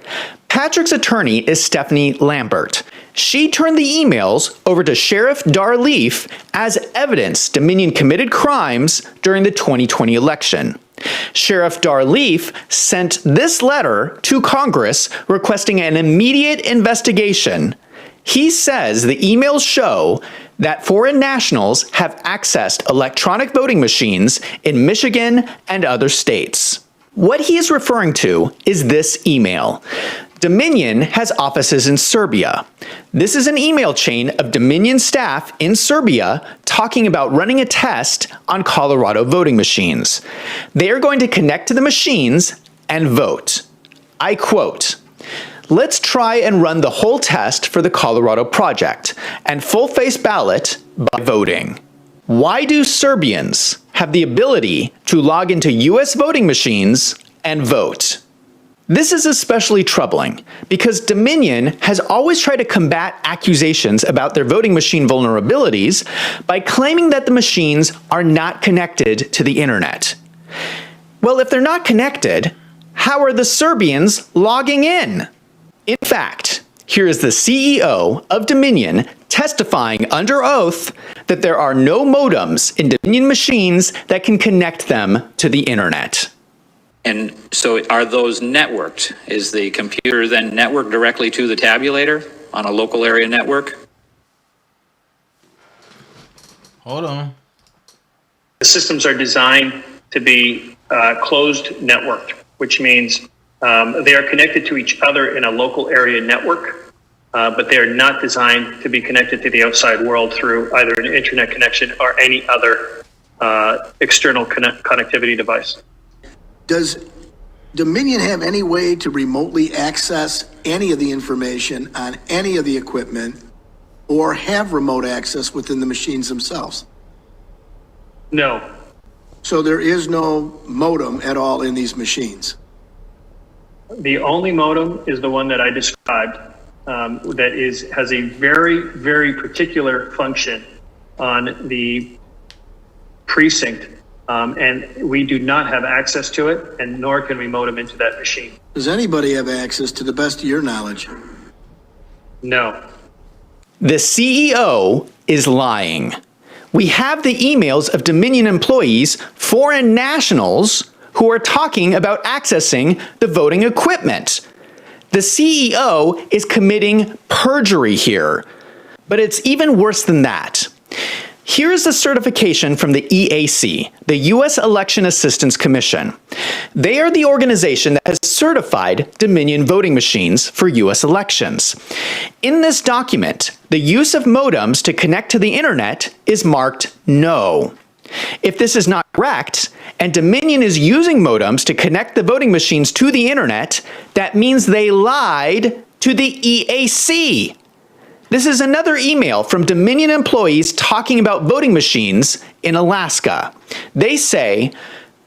S3: Patrick's attorney is Stephanie Lambert. She turned the emails over to Sheriff Darleaf as evidence Dominion committed crimes during the 2020 election. Sheriff Darleaf sent this letter to Congress requesting an immediate investigation. He says the emails show that foreign nationals have accessed electronic voting machines in Michigan and other states. What he is referring to is this email. Dominion has offices in Serbia. This is an email chain of Dominion staff in Serbia talking about running a test on Colorado voting machines. They are going to connect to the machines and vote. I quote, "Let's try and run the whole test for the Colorado project and full-face ballot by voting. Why do Serbians have the ability to log into U.S. voting machines and vote?" This is especially troubling because Dominion has always tried to combat accusations about their voting machine vulnerabilities by claiming that the machines are not connected to the internet. Well, if they're not connected, how are the Serbians logging in? In fact, here is the CEO of Dominion testifying under oath that there are no modems in Dominion machines that can connect them to the internet.
S2: And so are those networked? Is the computer then networked directly to the tabulator on a local area network?
S20: Hold on.
S4: The systems are designed to be closed networked, which means they are connected to each other in a local area network, but they are not designed to be connected to the outside world through either an internet connection or any other external connectivity device.
S15: Does Dominion have any way to remotely access any of the information on any of the equipment or have remote access within the machines themselves?
S4: No.
S15: So there is no modem at all in these machines?
S4: The only modem is the one that I described that has a very, very particular function on the precinct. And we do not have access to it, and nor can we modem into that machine.
S15: Does anybody have access to the best of your knowledge?
S4: No.
S3: The CEO is lying. We have the emails of Dominion employees, foreign nationals, who are talking about accessing the voting equipment. The CEO is committing perjury here. But it's even worse than that. Here is the certification from the EAC, the U.S. Election Assistance Commission. They are the organization that has certified Dominion voting machines for U.S. elections. In this document, the use of modems to connect to the internet is marked no. If this is not correct, and Dominion is using modems to connect the voting machines to the internet, that means they lied to the EAC. This is another email from Dominion employees talking about voting machines in Alaska. They say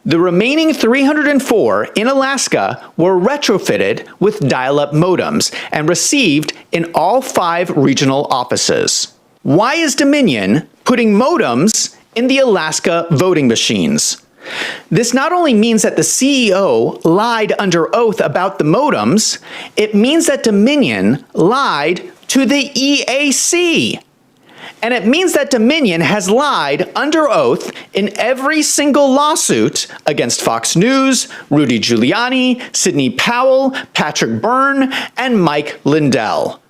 S3: the remaining 304 in Alaska were retrofitted with dial-up modems and received in all 5 regional offices. Why is Dominion putting modems in the Alaska voting machines? This not only means that the CEO lied under oath about the modems, it means that Dominion lied to the EAC. And it means that Dominion has lied under oath in every single lawsuit against Fox News, Rudy Giuliani, Sidney Powell, Patrick Byrne, and Mike Lindell.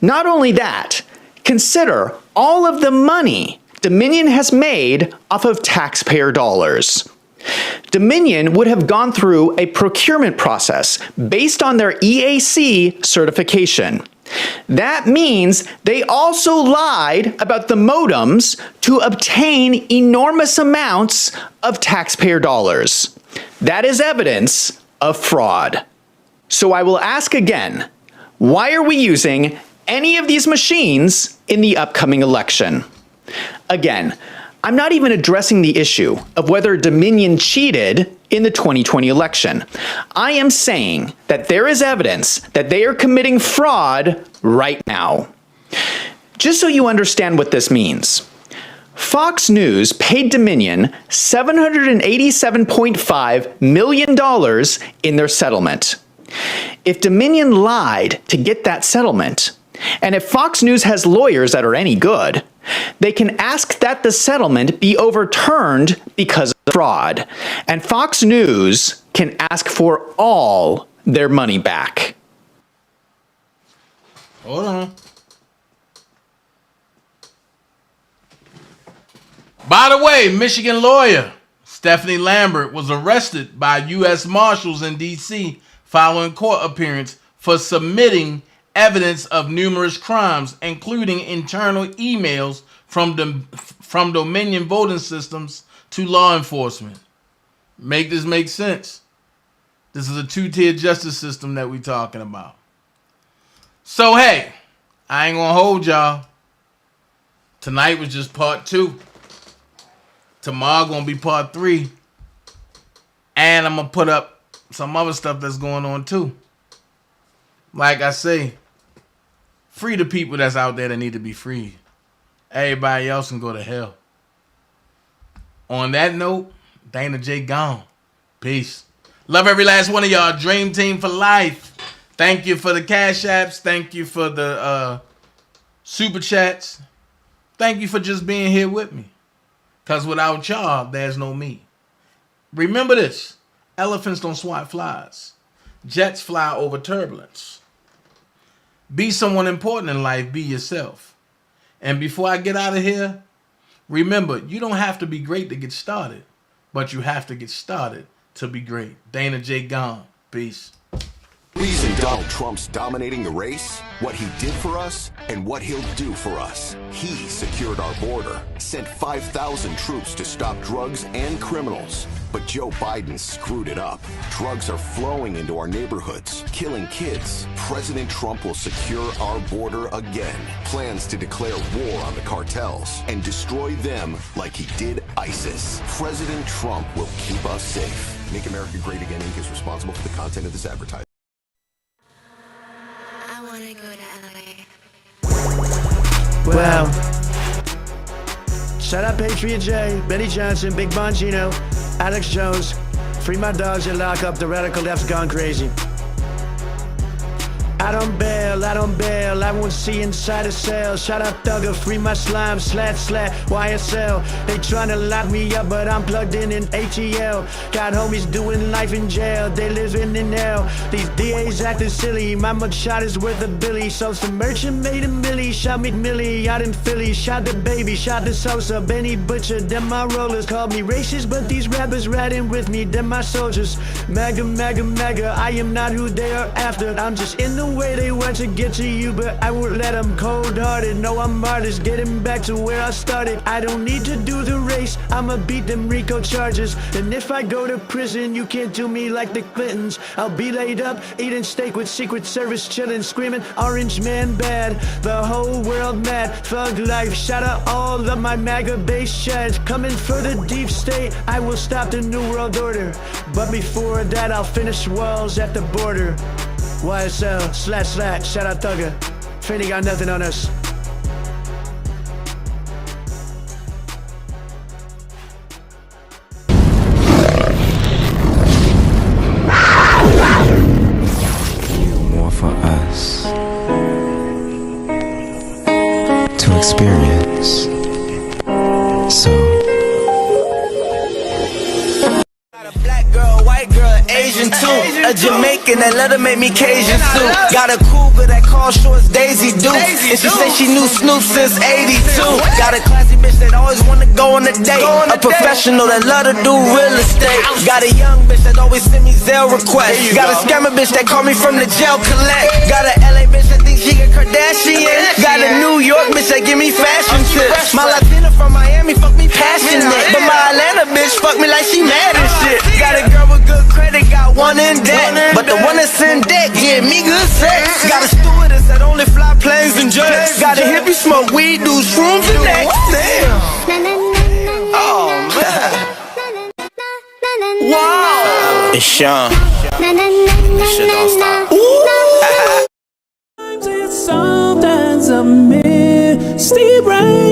S3: Not only that, consider all of the money Dominion has made off of taxpayer dollars. Dominion would have gone through a procurement process based on their EAC certification. That means they also lied about the modems to obtain enormous amounts of taxpayer dollars. That is evidence of fraud. So I will ask again, why are we using any of these machines in the upcoming election? Again, I'm not even addressing the issue of whether Dominion cheated in the 2020 election. I am saying that there is evidence that they are committing fraud right now. Just so you understand what this means, Fox News paid Dominion $787.5 million in their settlement. If Dominion lied to get that settlement, and if Fox News has lawyers that are any good, they can ask that the settlement be overturned because of fraud, and Fox News can ask for all their money back.
S20: Hold on. By the way, Michigan lawyer Stephanie Lambert was arrested by U.S. Marshals in D.C. following court appearance for submitting evidence of numerous crimes, including internal emails from Dominion voting systems to law enforcement. Make this make sense? This is a two-tier justice system that we're talking about. So, hey, I ain't gonna hold y'all. Tonight was just part 2. Tomorrow gonna be part 3. And I'm gonna put up some other stuff that's going on too. Like I say, free the people that's out there that need to be freed. Everybody else can go to hell. On that note, DanaJay gone. Peace. Love every last one of y'all. Dream Team for life. Thank you for the cash apps. Thank you for the super chats. Thank you for just being here with me. Because without y'all, there's no me. Remember this. Elephants don't swat flies. Jets fly over turbulence. Be someone important in life. Be yourself. And before I get out of here, remember, you don't have to be great to get started, but you have to get started to be great. DanaJay gone. Peace.
S17: Reason Donald Trump's dominating the race, what he did for us, and what he'll do for us. He secured our border, sent 5,000 troops to stop drugs and criminals. But Joe Biden screwed it up. Drugs are flowing into our neighborhoods, killing kids. President Trump will secure our border again. Plans to declare war on the cartels and destroy them like he did ISIS. President Trump will keep us safe. Make America Great Again Inc. is responsible for the content of this advertisement.
S18: Well, shout out Patriotism, Benny Johnson, Big Bongino, Alex Jones, free my dogs and lock up, the radical left's gone crazy. I don't bail, I won't see inside a cell. Shout out Thugger, free my slime, slat, YSL. They tryna lock me up, but I'm plugged in ATL. Got homies doing life in jail, they living in hell. These DAs acting silly, my mugshot is worth a billy. So some merchant made a milli, shot McMillie out in Philly. Shot the baby, shot the Sosa, Benny Butcher, them my rollers. Called me racist, but these rappers riding with me, them my soldiers. Mega, I am not who they are after. I'm just in the way they want to get to you, but I won't let them. Cold-hearted, no, I'm artist, getting back to where I started. I don't need to do the race, I'ma beat them RICO charges. And if I go to prison, you can't do me like the Clintons. I'll be laid up, eating steak with Secret Service, chilling, screaming, Orange Man bad, the whole world mad. Thug life, shout out all of my MAGA base shads. Coming for the deep state, I will stop the New World Order. But before that, I'll finish walls at the border. YSL, // shout out Thugger. Finny got nothing on us.
S19: More for us to experience. So
S21: Asian too, a Jamaican that let her make me Cajun soup. Got a cougar that calls shorts Daisy Duke, and she say she knew Snoop since '82. Got a classy bitch that always wanna go on a date, a professional that love to do real estate. Got a young bitch that always send me ZELLE requests. Got a scammer bitch that call me from the jail collect. Got a LA bitch that thinks she a Kardashian. Got a New York bitch that give me fashion tips. My Latina from Miami fuck me passionate, but my Atlanta bitch fuck me like she mad and shit. Got a girl with good credit, got one in debt, but the one that's in debt give me good sex. Got a stewardess that only fly planes and jets. Got a hippie smoke weed, do shrooms and X. Damn. Oh man. Wow. It's Sean. This shit don't stop. Sometimes I miss
S5: Steve Brown.